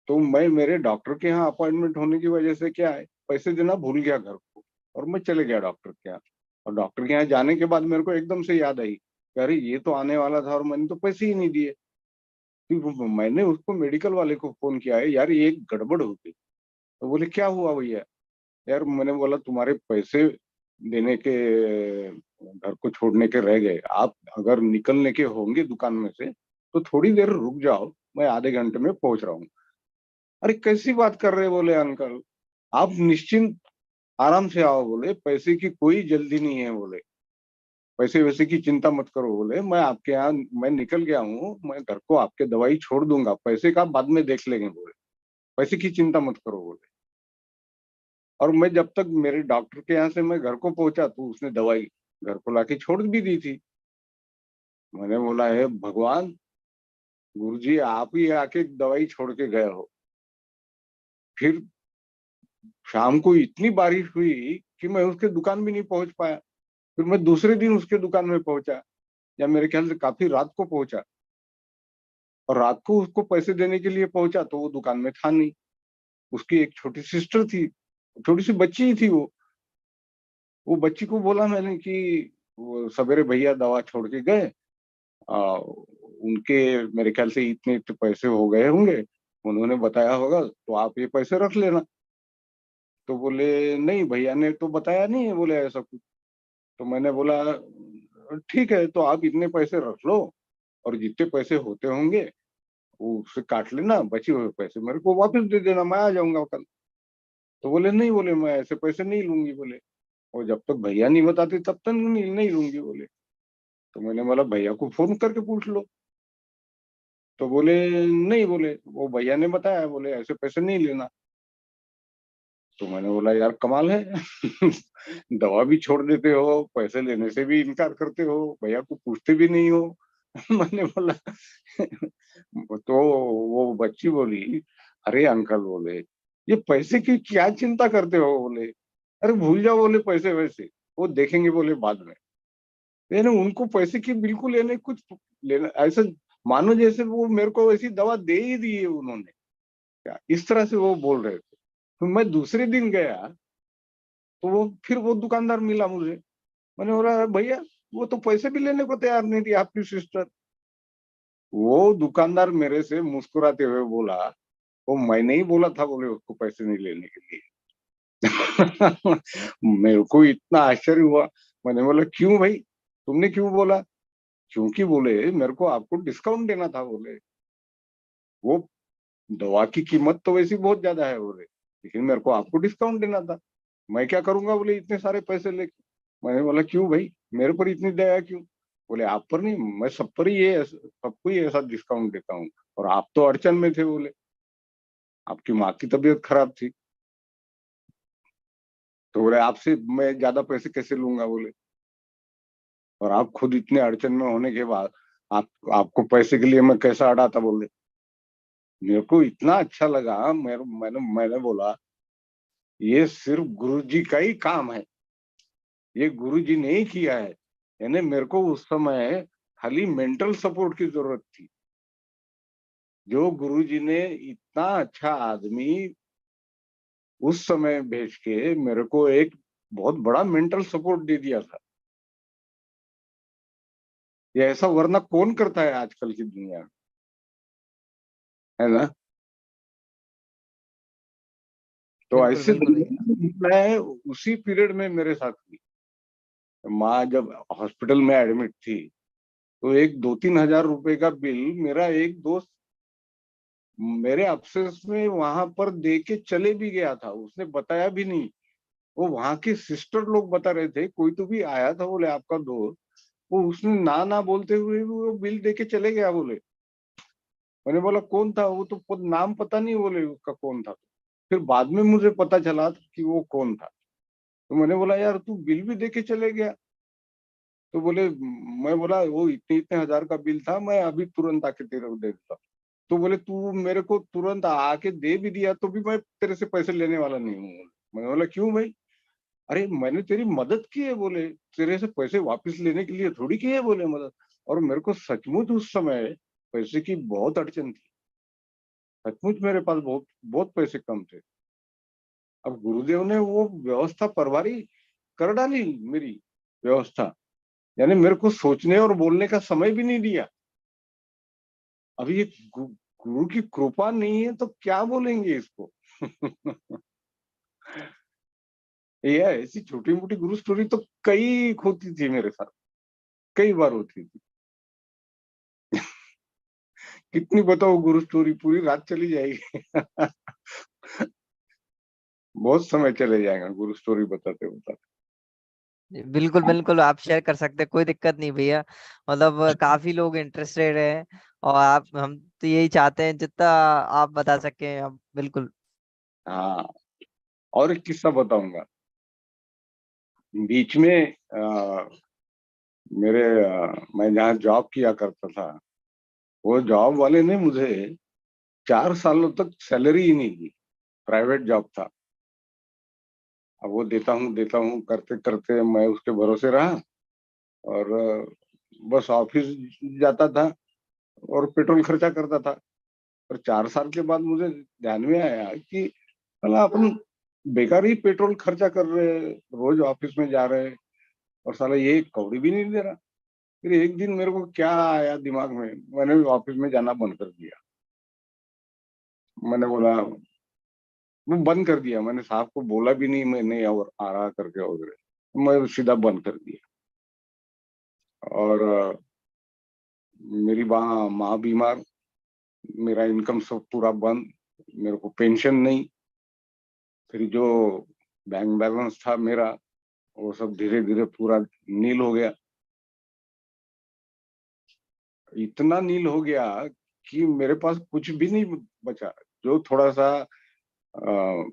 तो मैं मेरे डॉक्टर के यहाँ अपॉइंटमेंट होने की वजह से क्या है, पैसे देना भूल गया घर को, और मैं चले गया डॉक्टर के यहाँ। और डॉक्टर के यहाँ जाने के बाद मेरे को एकदम से याद आई कि अरे ये तो आने वाला था और मैंने तो पैसे ही नहीं दिए। फिर मैंने उसको मेडिकल वाले को फोन किया है, यार ये गड़बड़ हो गई। तो बोले क्या हुआ भैया? यार मैंने बोला तुम्हारे पैसे देने के, घर को छोड़ने के रह गए, आप अगर निकलने के होंगे दुकान में से तो थोड़ी देर रुक जाओ, मैं आधे घंटे में पहुंच रहा हूँ। अरे कैसी बात कर रहे, बोले अंकल आप निश्चिंत आराम से आओ, बोले पैसे की कोई जल्दी नहीं है, बोले पैसे वैसे की चिंता मत करो, बोले मैं आपके यहाँ, मैं निकल गया हूँ, मैं घर को आपके दवाई छोड़ दूंगा, पैसे का बाद में देख लेंगे, बोले पैसे की चिंता मत करो, बोले। और मैं जब तक मेरे डॉक्टर के यहाँ से मैं घर को पहुंचा तो उसने दवाई घर को लाके छोड़ भी दी थी। मैंने बोला है भगवान, गुरुजी आप ही आके दवाई छोड़ के गए हो। फिर शाम को इतनी बारिश हुई कि मैं उसके दुकान भी नहीं पहुंच पाया। फिर मैं दूसरे दिन उसके दुकान में पहुंचा, या मेरे ख्याल से काफी रात को पहुंचा, और रात को उसको पैसे देने के लिए पहुंचा तो वो दुकान में था नहीं। उसकी एक छोटी सिस्टर थी, छोटी सी बच्ची ही थी वो बच्ची को बोला मैंने कि वो सवेरे भैया दवा छोड़ के गए, उनके मेरे ख्याल से इतने इतने पैसे हो गए होंगे, उन्होंने बताया होगा तो आप ये पैसे रख लेना। तो बोले नहीं भैया ने तो बताया नहीं है, बोले ऐसा कुछ। तो मैंने बोला ठीक है, तो आप इतने पैसे रख लो, और जितने पैसे होते होंगे वो उससे काट लेना, बचे हुए पैसे मेरे को वापस दे देना, मैं आ जाऊंगा कल। तो बोले नहीं, बोले मैं ऐसे पैसे नहीं लूंगी बोले, और जब तक भैया नहीं बताते तब तक नहीं लूंगी बोले। तो मैंने बोला भैया को फोन करके पूछ लो। तो बोले नहीं, बोले वो भैया ने बताया, बोले ऐसे पैसे नहीं लेना। तो मैंने बोला यार कमाल है दवा भी छोड़ देते हो, पैसे लेने से भी इनकार करते हो, भैया को पूछते भी नहीं हो। मैंने बोला तो वो बच्ची बोली, अरे अंकल बोले ये पैसे की क्या चिंता करते हो बोले, अरे भूल जाओ बोले पैसे वैसे, वो देखेंगे बोले बाद में। यानी उनको पैसे की बिल्कुल लेने कुछ लेना, ऐसा मानो जैसे वो मेरे को वैसी दवा दे ही दी है उन्होंने, क्या इस तरह से वो बोल रहे थे। तो मैं दूसरे दिन गया, तो वो फिर वो दुकानदार मिला मुझे। मैंने बोला भैया वो तो पैसे भी लेने को तैयार नहीं थी आपकी सिस्टर। वो दुकानदार मेरे से मुस्कुराते हुए बोला, वो मैंने ही बोला था बोले उसको पैसे नहीं लेने के लिए। मेरे को इतना आश्चर्य हुआ। मैंने बोला क्यों भाई, तुमने क्यों बोला? क्योंकि बोले मेरे को आपको डिस्काउंट देना था बोले, वो दवा की कीमत तो वैसी बहुत ज्यादा है बोले, लेकिन मेरे को आपको डिस्काउंट देना था। मैं क्या करूंगा बोले इतने सारे पैसे लेके। मैंने बोला क्यों भाई, मेरे पर इतनी दया क्यों? बोले आप पर नहीं, मैं सब पर ही ये सबको ही ऐसा डिस्काउंट देता हूँ, और आप तो अड़चन में थे बोले, आपकी माँ की तबीयत खराब थी, तो बोले आपसे मैं ज्यादा पैसे कैसे लूंगा बोले, और आप खुद इतने अड़चन में होने के बाद आप आपको पैसे के लिए मैं कैसा अड़ा था बोले। मेरे को इतना अच्छा लगा, मैंने बोला ये सिर्फ गुरुजी का ही काम है, ये गुरुजी ने ही किया है। यानी मेरे को उस समय खाली मेंटल सपोर्ट की जरूरत थी, जो गुरुजी ने इतना अच्छा आदमी उस समय भेज के मेरे को एक बहुत बड़ा मेंटल सपोर्ट दे दिया था। ये ऐसा वरना कौन करता है आजकल की दुनिया में, है ना? तो बिल्कुल ऐसे बिल्कुल भैया। मैं उसी पीरियड में मेरे साथ हुई। माँ जब हॉस्पिटल में एडमिट थी, तो एक 2-3 हजार रुपए का बिल मेरा एक दोस्त मेरे अफसेस में वहां पर दे के चले भी गया था, उसने बताया भी नहीं। वो वहां के सिस्टर लोग बता रहे थे, कोई तो भी आया था बोले आपका दोस्त, वो उसने ना ना बोलते हुए भी वो बिल दे के चले गया बोले। मैंने बोला कौन था वो, तो नाम पता नहीं बोले उसका कौन था। फिर बाद में मुझे पता चला कि वो कौन था। तो मैंने बोला यार तू बिल भी दे के चले गया? तो बोले, मैं बोला वो इतने इतने हजार का बिल था, मैं अभी तुरंत आके तेरे को दे देता। तो बोले तू मेरे को तुरंत आके दे भी दिया तो भी मैं तेरे से पैसे लेने वाला नहीं हूँ। मैंने बोला क्यों भाई? अरे मैंने तेरी मदद की है बोले, तेरे से पैसे वापस लेने के लिए थोड़ी की है बोले मदद। और मेरे को सचमुच उस समय पैसे की बहुत अड़चन थी, सचमुच मेरे पास बहुत बहुत पैसे कम थे। अब गुरुदेव ने वो व्यवस्था परवारी कर डाली मेरी व्यवस्था, यानी मेरे को सोचने और बोलने का समय भी नहीं दिया। अभी ये गुरु की कृपा नहीं है तो क्या बोलेंगे इसको। ये ऐसी छोटी मोटी गुरु स्टोरी तो कई होती थी मेरे साथ, कई बार होती थी। कितनी बताओ गुरु स्टोरी, पूरी रात चली जाएगी। बहुत समय चले जाएगा गुरु स्टोरी बताते बताते। बिल्कुल बिल्कुल आप शेयर कर सकते हैं, कोई दिक्कत नहीं भैया। मतलब काफी लोग इंटरेस्टेड हैं, और आप हम तो यही चाहते हैं जितना आप बता सकें हम बिल्कुल। हाँ, और एक किस्सा बताऊंगा। बीच में मैं जहाँ जॉब किया करता था, वो जॉब वाले ने मुझे 4 सालों तक सैलरी ही नहीं दी। प्राइवेट जॉब था। अब वो देता हूँ करते करते मैं उसके भरोसे रहा, और बस ऑफिस जाता था और पेट्रोल खर्चा करता था। और 4 साल के बाद मुझे ध्यान में आया कि साला अपन बेकार ही पेट्रोल खर्चा कर रहे हैं, रोज ऑफिस में जा रहे हैं, और साला ये कौड़ी भी नहीं दे रहा। फिर एक दिन मेरे को क्या आया दिमाग में, मैंने भी ऑफिस में जाना बंद कर दिया। मैंने बोला, वो बंद कर दिया, मैंने साहब को बोला भी नहीं मैं नहीं और आ रहा करके वगैरह, मैं सीधा बंद कर दिया। और मेरी माँ बीमार, मेरा इनकम सब पूरा बंद, मेरे को पेंशन नहीं। फिर जो बैंक बैलेंस था मेरा वो सब धीरे धीरे पूरा नील हो गया। इतना नील हो गया कि मेरे पास कुछ भी नहीं बचा। जो थोड़ा सा अ,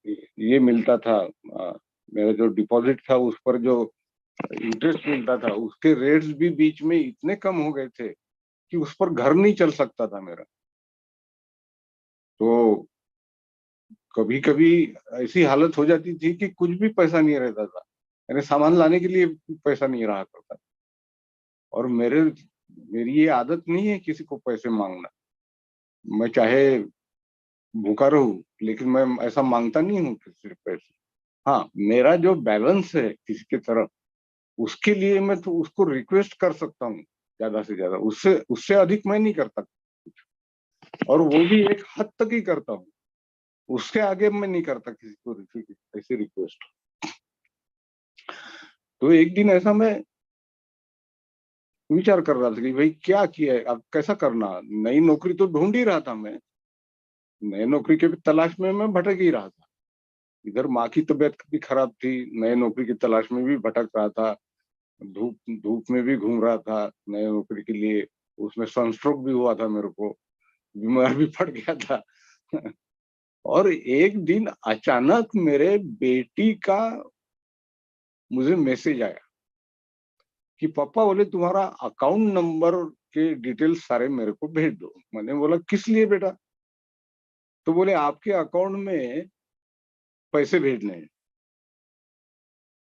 ये मिलता था, मेरा जो डिपॉजिट था उस पर जो इंटरेस्ट मिलता था, उसके रेट्स भी बीच में इतने कम हो गए थे कि उस पर घर नहीं चल सकता था मेरा। तो कभी कभी ऐसी हालत हो जाती थी कि कुछ भी पैसा नहीं रहता था, यानी सामान लाने के लिए पैसा नहीं रहा करता। और मेरी ये आदत नहीं है किसी को पैसे मांगना। मैं चाहे भूखा रहूं, लेकिन मैं ऐसा मांगता नहीं हूँ किसी से पैसे। हाँ, मेरा जो बैलेंस है किसी की तरफ, उसके लिए मैं तो उसको रिक्वेस्ट कर सकता हूँ ज्यादा से ज्यादा, उससे उससे अधिक मैं नहीं करता कुछ। और वो भी एक हद तक ही करता हूँ, उसके आगे मैं नहीं करता किसी को ऐसी रिक्वेस्ट। तो एक दिन ऐसा मैं विचार कर रहा था कि भाई क्या किया है, अब कैसा करना। नई नौकरी तो ढूंढ ही रहा था मैं, नई नौकरी के तलाश में मैं भटक ही रहा था। इधर माँ की तबीयत भी खराब थी, नए नौकरी की तलाश में भी भटक रहा था, धूप धूप में भी घूम रहा था नए नौकरी के लिए। उसमें सनस्ट्रोक भी हुआ था मेरे को, बीमार भी पड़ गया था। और एक दिन अचानक मेरे बेटी का मुझे मैसेज आया कि पापा बोले तुम्हारा अकाउंट नंबर के डिटेल्स सारे मेरे को भेज दो। मैंने बोला किस लिए बेटा? तो बोले आपके अकाउंट में पैसे भेजने हैं।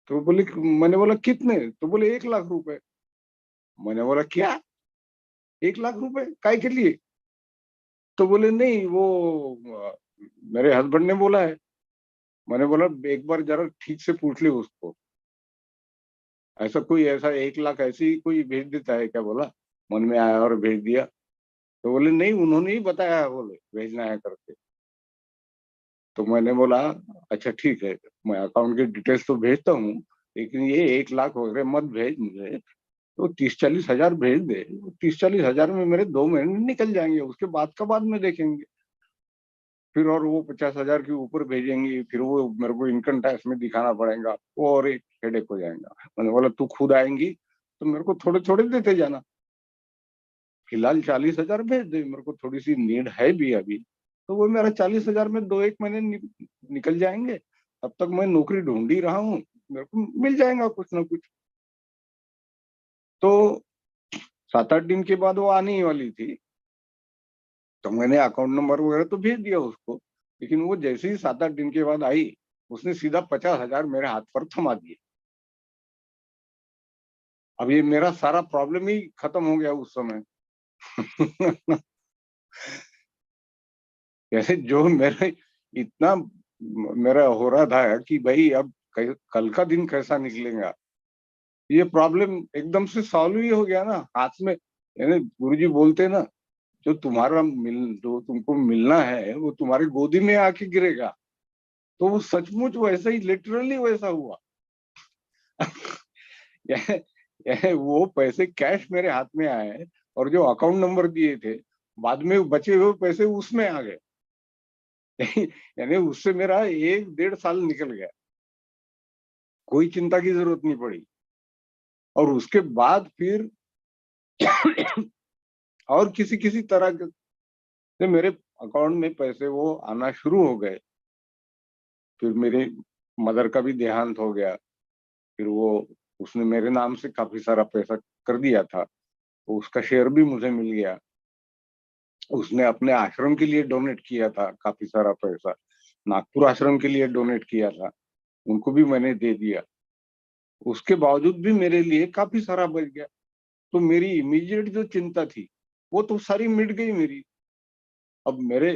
तो बोले, मैंने बोला कितने? तो बोले 1 लाख रुपए। मैंने बोला क्या, 1 लाख रुपए काय के लिए? तो बोले नहीं वो अ, मेरे हस्बैंड ने बोला है। मैंने बोला एक बार जरा ठीक से पूछ ले उसको, ऐसा कोई ऐसा 1 लाख ऐसे ही कोई भेज देता है क्या? बोला मन में आया और भेज दिया। तो बोले नहीं उन्होंने ही बताया है, बोले भेजना है करके। तो मैंने बोला अच्छा ठीक है, मैं अकाउंट की डिटेल्स तो भेजता हूँ, लेकिन ये 1 लाख वगैरह मत भेज मुझे। तो 30-40 हजार भेज दे, 30-40 हजार में मेरे 2 महीने निकल जाएंगे, उसके बाद का बाद में देखेंगे। फिर और वो 50 हजार के ऊपर भेजेंगे, फिर वो मेरे को इनकम टैक्स में दिखाना पड़ेगा, वो और एक हेडेक हो जाएगा। मैंने बोला तू खुद आएंगी तो मेरे को थोड़े थोड़े देते जाना, फिलहाल 40 हजार भेज दे, मेरे को थोड़ी सी नीड है भी अभी। तो वो मेरा 40 हजार में 2-1 महीने निकल जाएंगे, तब तक मैं नौकरी ढूंढ ही रहा हूँ, मेरे को मिल जाएगा कुछ ना कुछ। तो 7-8 दिन के बाद वो आने ही वाली थी, तो मैंने अकाउंट नंबर वगैरह तो भेज दिया उसको। लेकिन वो जैसे ही 7-8 दिन के बाद आई, उसने सीधा 50 हजार मेरे हाथ पर थमा दिए। अब ये मेरा सारा प्रॉब्लम ही खत्म हो गया उस समय। जैसे जो मेरे इतना मेरा हो रहा था कि भाई अब कल का दिन कैसा निकलेगा, ये प्रॉब्लम एकदम से सॉल्व ही हो गया ना हाथ में। यानी गुरुजी बोलते ना, जो तुमको मिलना है वो तुम्हारी गोदी में आके गिरेगा। तो वो सचमुच वैसा ही, लिटरली वैसा हुआ। यह, वो पैसे कैश मेरे हाथ में आए, और जो अकाउंट नंबर दिए थे बाद में बचे हुए पैसे उसमें आ गए। यानी उससे मेरा 1-1.5 साल निकल गया, कोई चिंता की जरूरत नहीं पड़ी। और उसके बाद फिर और किसी किसी तरह से मेरे अकाउंट में पैसे वो आना शुरू हो गए। फिर मेरे मदर का भी देहांत हो गया, फिर वो उसने मेरे नाम से काफी सारा पैसा कर दिया था, तो उसका शेयर भी मुझे मिल गया। उसने अपने आश्रम के लिए डोनेट किया था काफी सारा पैसा, नागपुर आश्रम के लिए डोनेट किया था, उनको भी मैंने दे दिया। उसके बावजूद भी मेरे लिए काफी सारा बच गया। तो मेरी इमीडिएट जो चिंता थी वो तो सारी मिट गई मेरी। अब मेरे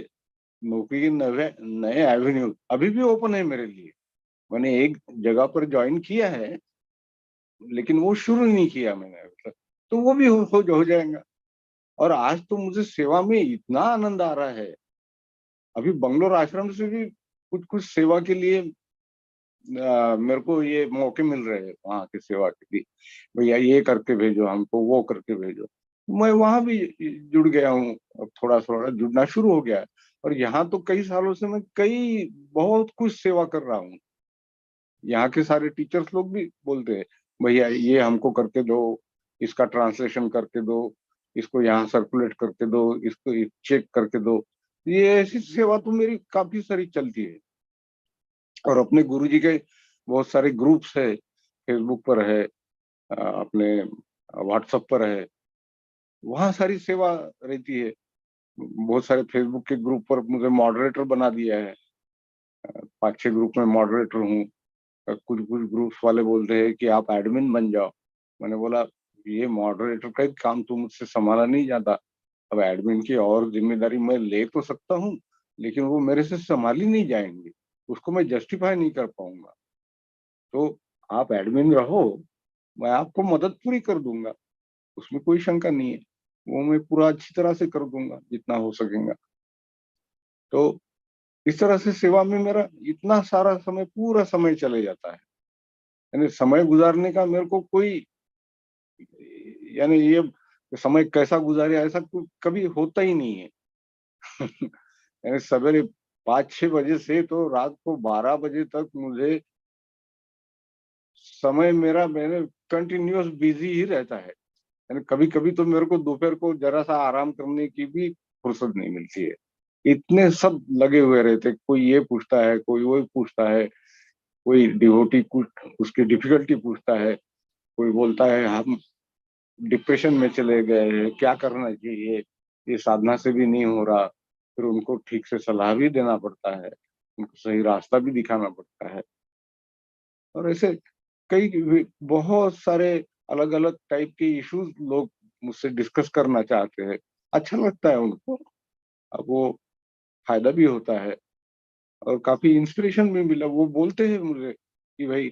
नौकरी के नए नए एवेन्यू अभी भी ओपन है मेरे लिए। मैंने एक जगह पर ज्वाइन किया है, लेकिन वो शुरू नहीं किया मैंने अभी तक। तो वो भी हो जाएगा। और आज तो मुझे सेवा में इतना आनंद आ रहा है। अभी बंगलोर आश्रम से भी कुछ कुछ सेवा के लिए मेरे को ये मौके मिल रहे हैं वहाँ की सेवा के लिए। भैया ये करके भेजो हमको, वो करके भेजो। मैं वहां भी जुड़ गया हूँ, अब थोड़ा थोड़ा जुड़ना शुरू हो गया है। और यहाँ तो कई सालों से मैं कई बहुत कुछ सेवा कर रहा हूँ। यहाँ के सारे टीचर्स लोग भी बोलते हैं, भैया ये हमको करके दो, इसका ट्रांसलेशन करके दो, इसको यहाँ सर्कुलेट करके दो, इसको चेक करके दो। ये ऐसी सेवा तो मेरी काफी सारी चलती है। और अपने गुरुजी के बहुत सारे ग्रुप्स है, फेसबुक पर है, अपने व्हाट्सएप पर है, वहाँ सारी सेवा रहती है। बहुत सारे फेसबुक के ग्रुप पर मुझे मॉडरेटर बना दिया है, 5-6 ग्रुप में मॉडरेटर हूँ। कुछ कुछ ग्रुप्स वाले बोलते हैं कि आप एडमिन बन जाओ। मैंने बोला ये मॉडरेटर का ही काम तो मुझसे संभाला नहीं जाता। अब एडमिन की और जिम्मेदारी मैं ले तो सकता हूँ, लेकिन वो मेरे से संभाली नहीं जाएंगे, उसको मैं जस्टिफाई नहीं कर पाऊंगा। तो आप एडमिन रहो, मैं आपको मदद पूरी कर दूंगा, उसमें कोई शंका नहीं है। वो मैं पूरा अच्छी तरह से कर दूंगा जितना हो सकेगा। तो इस तरह से सेवा में मेरा इतना सारा समय, पूरा समय चले जाता है। यानी समय गुजारने का मेरे को कोई, यानी ये समय कैसा गुजारे ऐसा कभी होता ही नहीं है। यानी सवेरे 5-6 बजे से तो रात को 12 बजे तक मुझे समय मेरा मैंने कंटिन्यूअस बिजी ही रहता है। यानी कभी कभी तो मेरे को दोपहर को जरा सा आराम करने की भी फुर्सत नहीं मिलती है। इतने सब लगे हुए रहते, कोई ये पूछता है, कोई वो पूछता है, कोई डिवोटी कुछ उसकी डिफिकल्टी पूछता है, कोई बोलता है हम डिप्रेशन में चले गए हैं, क्या करना चाहिए, ये साधना से भी नहीं हो रहा। फिर उनको ठीक से सलाह भी देना पड़ता है, उनको सही रास्ता भी दिखाना पड़ता है। और ऐसे बहुत सारे अलग अलग टाइप के इश्यूज लोग मुझसे डिस्कस करना चाहते हैं। अच्छा लगता है उनको, अब वो फायदा भी होता है और काफी इंस्पिरेशन भी मिला। वो बोलते हैं मुझे कि भाई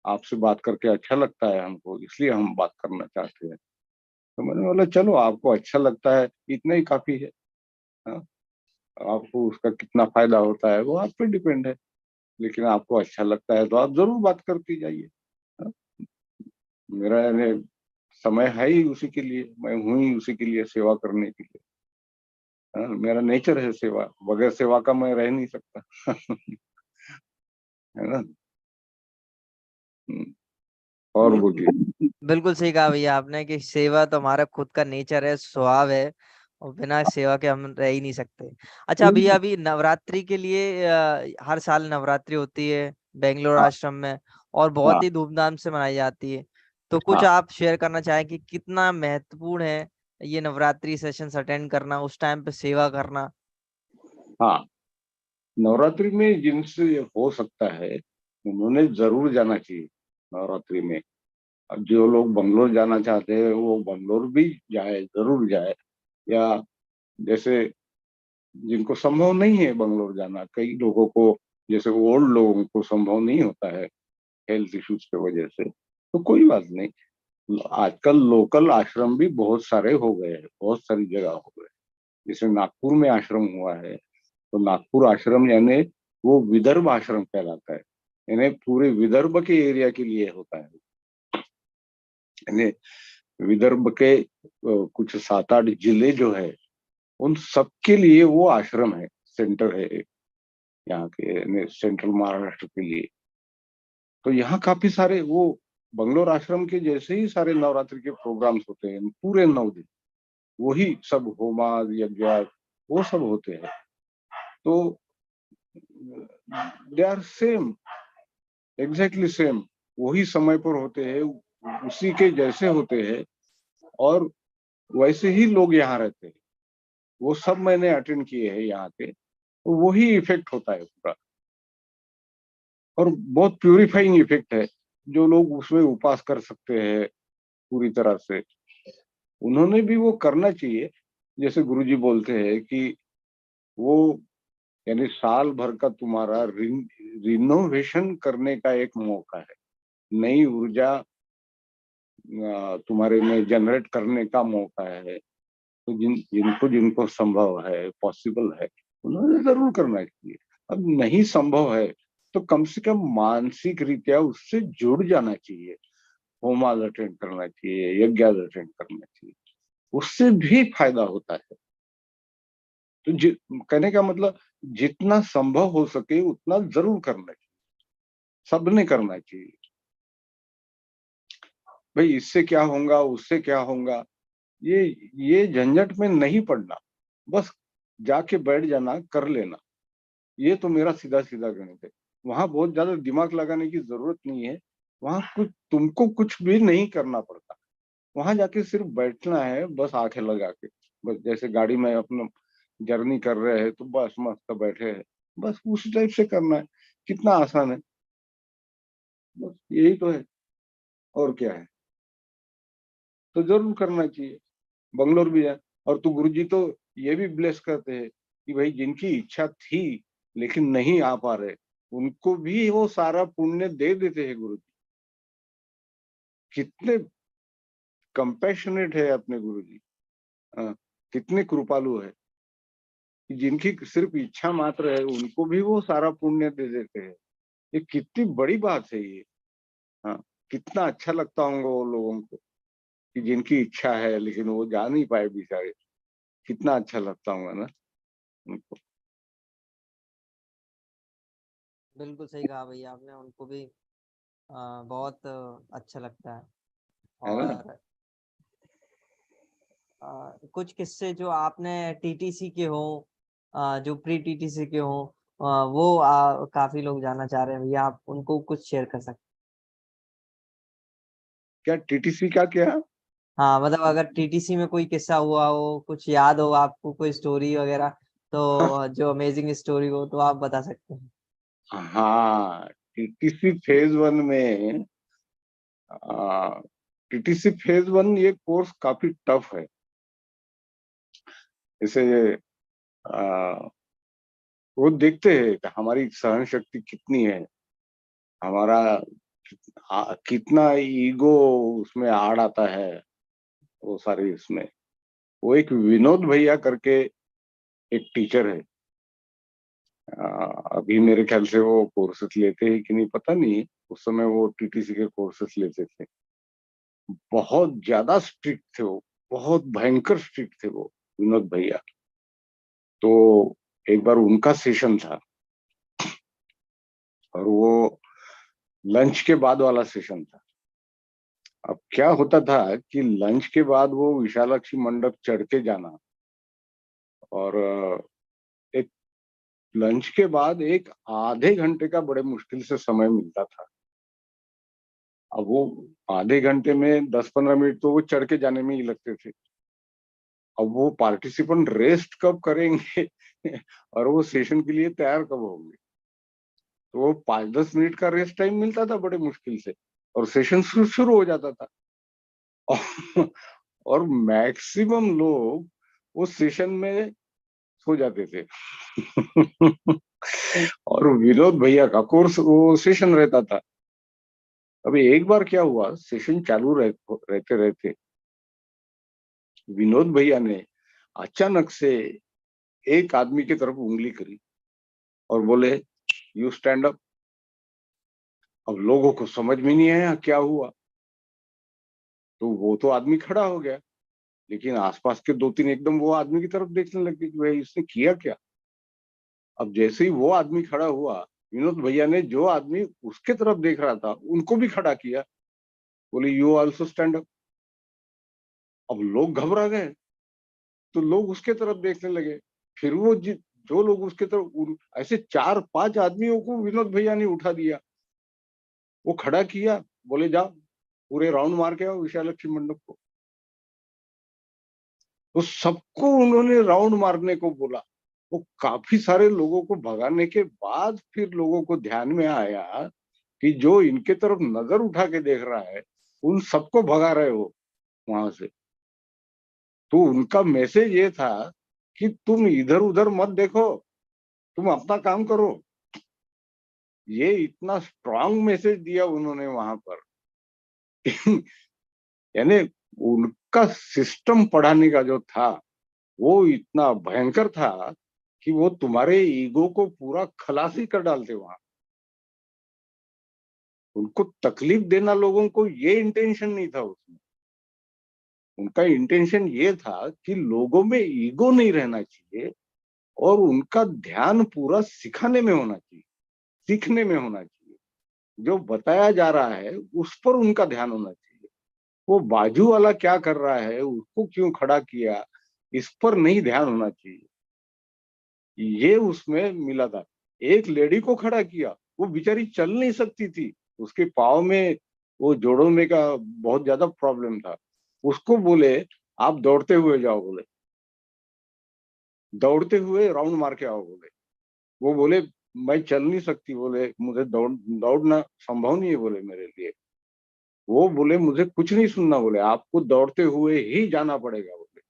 आपसे बात करके अच्छा लगता है हमको, इसलिए हम बात करना चाहते हैं। तो मैंने बोला चलो, आपको अच्छा लगता है इतना ही काफी है। हाँ, आपको उसका कितना फायदा होता है वो आप पे डिपेंड है, लेकिन आपको अच्छा लगता है तो आप जरूर बात करती जाइए। हाँ, मेरा यानी समय है ही उसी के लिए, मैं हूँ ही उसी के लिए, सेवा करने के लिए। हाँ, मेरा नेचर है सेवा, बगैर सेवा का मैं रह नहीं सकता। है ना। हम्म, और बोलिए। बिल्कुल सही कहा भैया आपने कि सेवा तो हमारा खुद का नेचर है, स्वभाव है, और बिना सेवा के हम रह ही नहीं सकते। अच्छा भैया, अभी नवरात्रि के लिए हर साल नवरात्रि होती है बेंगलोर हाँ आश्रम में, और हाँ बहुत ही धूमधाम से मनाई जाती है। तो कुछ हाँ आप शेयर करना चाहें कि कितना महत्वपूर्ण है ये नवरात्रि सेशंस अटेंड करना, उस टाइम पे सेवा करना। हाँ। नवरात्रि में जिनसे हो सकता है उन्होंने जरूर जाना चाहिए नवरात्रि में। अब जो लोग बंगलोर जाना चाहते हैं वो बंगलोर भी जाए, जरूर जाए। या जैसे जिनको संभव नहीं है बंगलोर जाना, कई लोगों को, जैसे ओल्ड लोगों को संभव नहीं होता है हेल्थ इश्यूज की वजह से, तो कोई बात नहीं। आजकल लोकल आश्रम भी बहुत सारे हो गए हैं, बहुत सारी जगह हो गए। जैसे नागपुर में आश्रम हुआ है, तो नागपुर आश्रम यानी वो विदर्भ आश्रम कहलाता है। यानी पूरे विदर्भ के एरिया के लिए होता है। यानी विदर्भ के कुछ 7-8 जिले जो है उन सबके लिए वो आश्रम है, सेंटर है यहाँ के, यानी सेंट्रल महाराष्ट्र के लिए। तो यहाँ काफी सारे वो बंगलोर आश्रम के जैसे ही सारे नवरात्रि के प्रोग्राम्स होते हैं पूरे 9 दिन। वही सब होमाद यज्ञ वो सब होते हैं। तो they are same, exactly same, वही समय पर होते हैं, उसी के जैसे होते हैं, और वैसे ही लोग यहाँ रहते हैं। वो सब मैंने अटेंड किए हैं यहाँ के, तो वही इफेक्ट होता है पूरा। और बहुत प्यूरिफाइंग इफेक्ट है। जो लोग उसमें उपास कर सकते हैं पूरी तरह से, उन्होंने भी वो करना चाहिए। जैसे गुरुजी बोलते हैं कि वो, यानी साल भर का तुम्हारा रिनोवेशन करने का एक मौका है, नई ऊर्जा तुम्हारे में जनरेट करने का मौका है। तो जिनको जिनको संभव है, पॉसिबल है, उन्होंने जरूर करना चाहिए। अब नहीं संभव है तो कम से कम मानसिक रीत्या उससे जुड़ जाना चाहिए, होमाज अटेंड करना चाहिए, यज्ञ अटेंड करना चाहिए, उससे भी फायदा होता है। तो कहने का मतलब जितना संभव हो सके उतना जरूर करना चाहिए, सबने करना चाहिए। भाई इससे क्या होगा, उससे क्या होगा, ये झंझट में नहीं पड़ना, बस जाके बैठ जाना, कर लेना। ये तो मेरा सीधा सीधा गणित है। वहां बहुत ज्यादा दिमाग लगाने की जरूरत नहीं है। वहां तुमको कुछ भी नहीं करना पड़ता। वहां जाके सिर्फ बैठना है, बस आंखें लगा के। बस जैसे गाड़ी में अपना जर्नी कर रहे हैं तो बस मस्त बैठे हैं, बस उसी टाइप से करना है। कितना आसान है, बस यही तो है, और क्या है। तो जरूर करना चाहिए। बंगलोर भी है, और तो गुरुजी तो ये भी ब्लेस करते हैं कि भाई जिनकी इच्छा थी लेकिन नहीं आ पा रहे, उनको भी वो सारा पुण्य दे देते हैं गुरुजी। कितने कंपैशनेट है अपने गुरुजी, कितने कृपालु है कि जिनकी सिर्फ इच्छा मात्र है उनको भी वो सारा पुण्य दे देते हैं। ये कितनी बड़ी बात है ये। हाँ, कितना अच्छा लगता होगा वो लोगों को कि जिनकी इच्छा है लेकिन वो जा नहीं पाए बेचारे। कितना अच्छा लगता होगा ना उनको। बिल्कुल सही कहा भैया आपने, उनको भी बहुत अच्छा लगता है। है ना। और कुछ किस्से जो आपने टीटीसी के हो, जो प्री टीटीसी के हो, वो काफी लोग जानना चाह रहे हैं भैया, आप उनको कुछ शेयर कर सकते क्या टीटीसी का क्या? हैं? हाँ मतलब अगर टीटीसी में कोई किस्सा हुआ हो, कुछ याद हो आपको, कोई स्टोरी वगैरह, तो जो अमेजिंग स्टोरी हो तो आप बता सकते हैं। हाँ, टीटीसी फेज 1 में, टीटीसी फेज 1 ये कोर्स काफी टफ है। जैसे आ, वो देखते हैं कि हमारी सहन शक्ति कितनी है, हमारा कितना ईगो उसमें आड़ आता है। वो सारी इसमें, वो एक विनोद भैया करके एक टीचर है। अभी मेरे ख्याल से वो कोर्सेस लेते हैं कि नहीं पता नहीं। उस समय वो टीटीसी के कोर्सेस लेते थे। बहुत ज्यादा स्ट्रिक्ट थे वो, बहुत भयंकर स्ट्रिक्ट थे वो विनोद भैया। तो एक बार उनका सेशन था, और वो लंच के बाद वाला सेशन था। अब क्या होता था कि लंच के बाद वो विशालाक्षी मंडप चढ़ के जाना, और एक लंच के बाद एक आधे घंटे का बड़े मुश्किल से समय मिलता था। अब वो आधे घंटे में 10-15 मिनट तो वो चढ़ के जाने में ही लगते थे। अब वो पार्टिसिपेंट रेस्ट कब करेंगे और वो सेशन के लिए तैयार कब होंगे। तो वो 5-10 मिनट का रेस्ट टाइम मिलता था बड़े मुश्किल से, और सेशन शुरू हो जाता था। और, और मैक्सिमम लोग वो सेशन में सो जाते थे। और विनोद भैया का कोर्स वो सेशन रहता था। अभी एक बार क्या हुआ, सेशन चालू रहते रहते विनोद भैया ने अचानक से एक आदमी की तरफ उंगली करी और बोले, यू स्टैंड अप। अब लोगों को समझ में नहीं आया क्या हुआ। तो वो तो आदमी खड़ा हो गया, लेकिन आसपास के 2-3 एकदम वो आदमी की तरफ देखने लगे कि भाई इसने किया क्या। अब जैसे ही वो आदमी खड़ा हुआ, विनोद भैया ने जो आदमी उसके तरफ देख रहा था उनको भी खड़ा किया, बोले यू ऑल्सो स्टैंड अप। अब लोग घबरा गए, तो लोग उसके तरफ देखने लगे। फिर वो जो लोग उसके तरफ ऐसे 4-5 आदमियों को विनोद भैया ने उठा दिया, वो खड़ा किया, बोले जाओ पूरे राउंड मार के आओ विशालक्ष्मी मंडप को। तो सबको उन्होंने राउंड मारने को बोला। वो काफी सारे लोगों को भगाने के बाद फिर लोगों को ध्यान में आया कि जो इनके तरफ नजर उठा के देख रहा है उन सबको भगा रहे हो वहां से। तो उनका मैसेज ये था कि तुम इधर उधर मत देखो, तुम अपना काम करो। ये इतना स्ट्रांग मैसेज दिया उन्होंने वहां पर। यानी उनका सिस्टम पढ़ाने का जो था वो इतना भयंकर था कि वो तुम्हारे ईगो को पूरा खलासी कर डालते वहां। उनको तकलीफ देना लोगों को ये इंटेंशन नहीं था उसमें। उनका इंटेंशन ये था कि लोगों में ईगो नहीं रहना चाहिए, और उनका ध्यान पूरा सिखाने में होना चाहिए, सीखने में होना चाहिए। जो बताया जा रहा है उस पर उनका ध्यान होना चाहिए। वो बाजू वाला क्या कर रहा है, उसको क्यों खड़ा किया, इस पर नहीं ध्यान होना चाहिए। ये उसमें मिला था। एक लेडी को खड़ा किया, वो बेचारी चल नहीं सकती थी, उसके पाँव में, वो जोड़ों में का बहुत ज्यादा प्रॉब्लम था। उसको बोले आप दौड़ते हुए जाओ, बोले दौड़ते हुए राउंड मार के आओ, बोले। वो बोले मैं चल नहीं सकती, बोले मुझे दौड़ना संभव नहीं है, बोले मेरे लिए। वो बोले मुझे कुछ नहीं सुनना, बोले आपको दौड़ते हुए ही जाना पड़ेगा, बोले।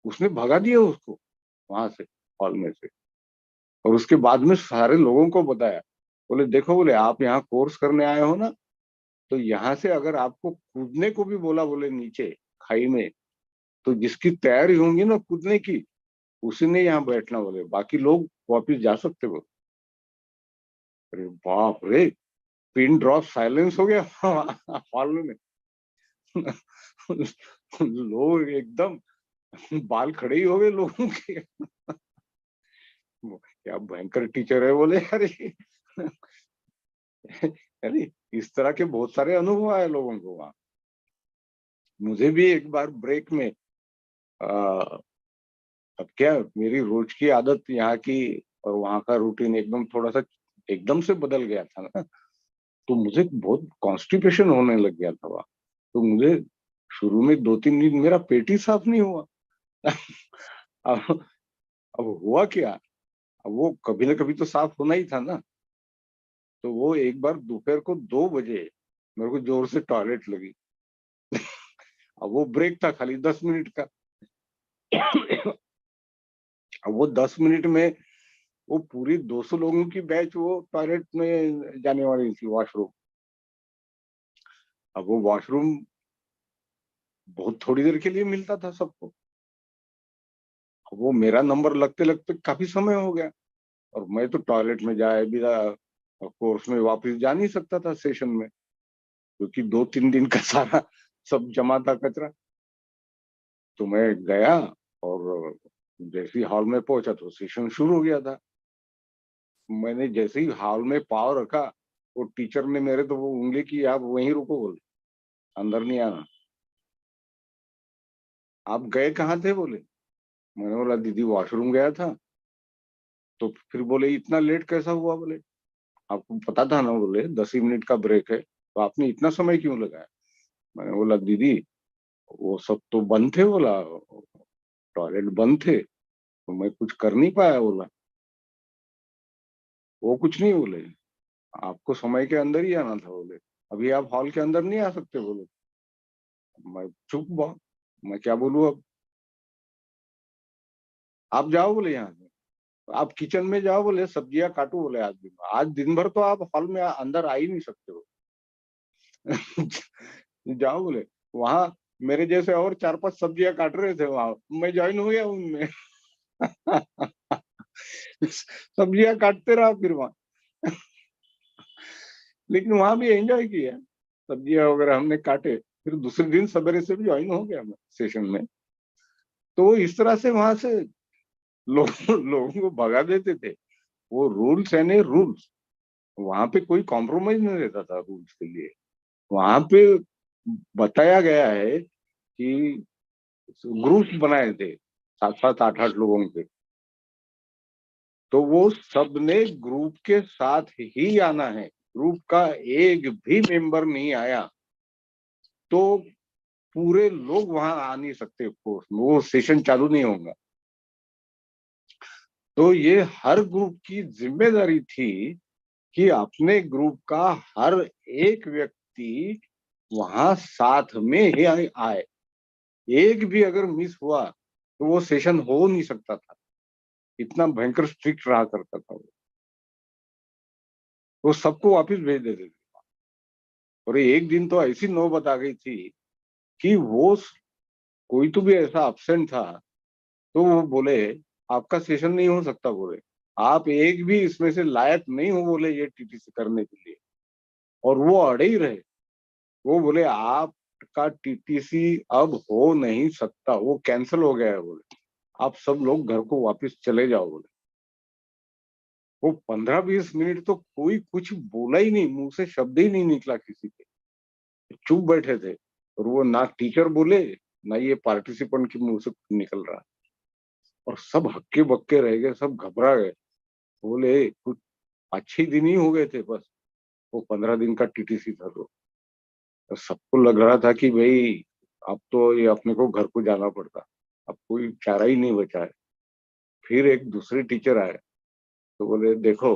उसने भगा दिया उसको वहां से, हॉल में से। और उसके बाद में सारे लोगों को बताया, बोले देखो, बोले आप यहाँ कोर्स करने आए हो ना, तो यहाँ से अगर आपको कूदने को भी बोला, बोले नीचे खाई में, तो जिसकी तैयारी होंगी ना कूदने की, उसी ने यहाँ बैठना, बोले बाकी लोग वापिस जा सकते, बोले। अरे बाप रे, पिन ड्रॉप साइलेंस हो गया हॉल में। लोग एकदम बाल खड़े ही हो गए लोगों के। क्या भयंकर टीचर है, बोले। अरे अरे इस तरह के बहुत सारे अनुभव आए लोगों को वहां। मुझे भी एक बार ब्रेक में, आ, अब क्या, मेरी रोज की आदत यहाँ की और वहाँ का रूटीन एकदम थोड़ा सा एकदम से बदल गया था ना, तो मुझे बहुत कॉन्स्टिपेशन होने लग गया था वहाँ। तो मुझे शुरू में 2-3 दिन मेरा पेट ही साफ नहीं हुआ। अब अब हुआ क्या, अब वो कभी ना कभी तो साफ होना ही था ना। तो वो एक बार दोपहर को 2 बजे मेरे को जोर से टॉयलेट लगी। अब वो ब्रेक था खाली 10 मिनट का। अब वो 10 मिनट में वो पूरी 200 लोगों की बैच वो टॉयलेट में जाने वाली थी, वॉशरूम। अब वो वॉशरूम बहुत थोड़ी देर के लिए मिलता था सबको। अब वो मेरा नंबर लगते लगते काफी समय हो गया, और मैं तो टॉयलेट में जाए बिना कोर्स में वापस जा नहीं सकता था सेशन में, क्योंकि 2-3 दिन का सारा सब जमा था कचरा। तो मैं गया, और जैसे ही हॉल में पहुंचा तो सेशन शुरू हो गया था। मैंने जैसे ही हॉल में पाँव रखा, वो टीचर ने मेरे तो वो उंगली की, आप वहीं रुको, बोले अंदर नहीं आना। आप गए कहाँ थे, बोले। मैंने बोला दीदी वॉशरूम गया था। तो फिर बोले इतना लेट कैसा हुआ, बोले आपको पता था ना, बोले 10 ही मिनट का ब्रेक है, तो आपने इतना समय क्यों लगाया। मैंने बोला दीदी वो सब तो बंद थे, बोला टॉयलेट बंद थे, तो मैं कुछ कर नहीं पाया, बोला वो कुछ नहीं, बोले आपको समय के अंदर ही आना था, बोले अभी आप हॉल के अंदर नहीं आ सकते, बोले। मैं चुप हुआ, मैं क्या बोलूं अब। आप जाओ, बोले यहाँ से, आप किचन में जाओ, बोले सब्जियां काटो, बोले आज दिन भर तो आप हॉल में अंदर आ ही नहीं सकते हो। जाओ, बोले वहां मेरे जैसे और 4-5 सब्जियां काट रहे थे वहां, मैं ज्वाइन हो गया उनमें। सब्जियां काटते रहा फिर वहां। लेकिन वहां भी एंजॉय किया, सब्जियां वगैरह हमने काटे, फिर दूसरे दिन सवेरे से भी ज्वाइन हो गया मैं सेशन में। तो इस तरह से वहां से लोगों को भगा देते थे। वो रूल्स है नहीं, रूल्स। वहां पे कोई कॉम्प्रोमाइज नहीं रहता था रूल्स के लिए। वहां पे बताया गया है कि ग्रुप्स बनाए थे 7-7, 8-8 लोगों के, तो वो सबने ग्रुप के साथ ही आना है। ग्रुप का एक भी मेंबर नहीं आया तो पूरे लोग वहां आ नहीं सकते कोर्स में, वो सेशन चालू नहीं होगा। तो ये हर ग्रुप की जिम्मेदारी थी कि अपने ग्रुप का हर एक व्यक्ति वहां साथ में ही आए। एक भी अगर मिस हुआ तो वो सेशन हो नहीं सकता था, इतना भयंकर स्ट्रिक्ट रहा करता था वो सबको वापस भेज देते थे। और एक दिन तो ऐसी नौबत आ गई थी कि वो कोई तो भी ऐसा अब्सेंट था, तो वो बोले आपका सेशन नहीं हो सकता, बोले आप एक भी इसमें से लायक नहीं हो, बोले ये टीटीसी करने के लिए। और वो अड़े ही रहे, वो बोले आपका टीटीसी अब हो नहीं सकता, वो कैंसिल हो गया है, बोले आप सब लोग घर को वापस चले जाओ बोले। वो 15-20 मिनट तो कोई कुछ बोला ही नहीं, मुंह से शब्द ही नहीं निकला किसी के, चुप बैठे थे। और वो ना टीचर बोले ना ये पार्टिसिपेंट के मुंह से निकल रहा, और सब हक्के बक्के रह गए, सब घबरा गए। बोले कुछ 5-6 दिन ही हो गए थे बस, वो 15 दिन का टीटीसी था। तो सबको लग रहा था कि भाई अब तो ये अपने को घर को जाना पड़ता, अब कोई चारा ही नहीं बचा है। फिर एक दूसरे टीचर आए तो बोले देखो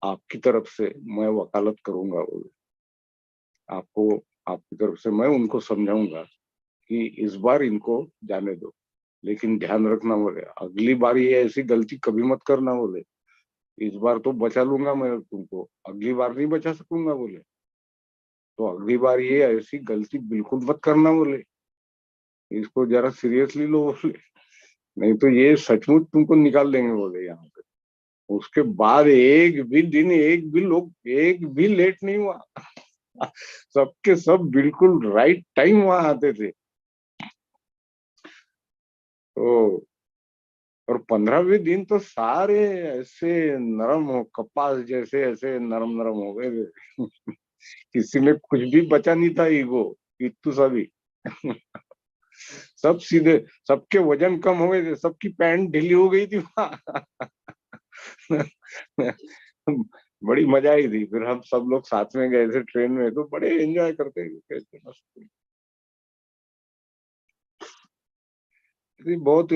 आपकी तरफ से मैं वकालत करूंगा, बोले आपको, आपकी तरफ से मैं उनको समझाऊंगा कि इस बार इनको जाने दो, लेकिन ध्यान रखना बोले अगली बार ये ऐसी गलती कभी मत करना, बोले इस बार तो बचा लूंगा मैं तुमको, अगली बार नहीं बचा सकूंगा, बोले तो अगली बार ये ऐसी गलती बिल्कुल मत करना, बोले इसको जरा सीरियसली लो, बोले नहीं तो ये सचमुच तुमको निकाल देंगे, बोले यहाँ पे। उसके बाद एक भी दिन एक भी लोग एक भी लेट नहीं हुआ, सबके सब बिल्कुल राइट टाइम वहां आते थे। तो और 15वें दिन तो सारे ऐसे नरम हो, कपास जैसे ऐसे नरम नरम हो गए थे। किसी में कुछ भी बचा नहीं था, ईगो इतू सभी। सब सीधे, सबके वजन कम हो गए थे, सबकी पैंट ढीली हो गई थी वहां। बड़ी मजा आई थी। फिर हम सब लोग साथ में गए थे ट्रेन में, तो बड़े एंजॉय करते थे, मस्त। बहुत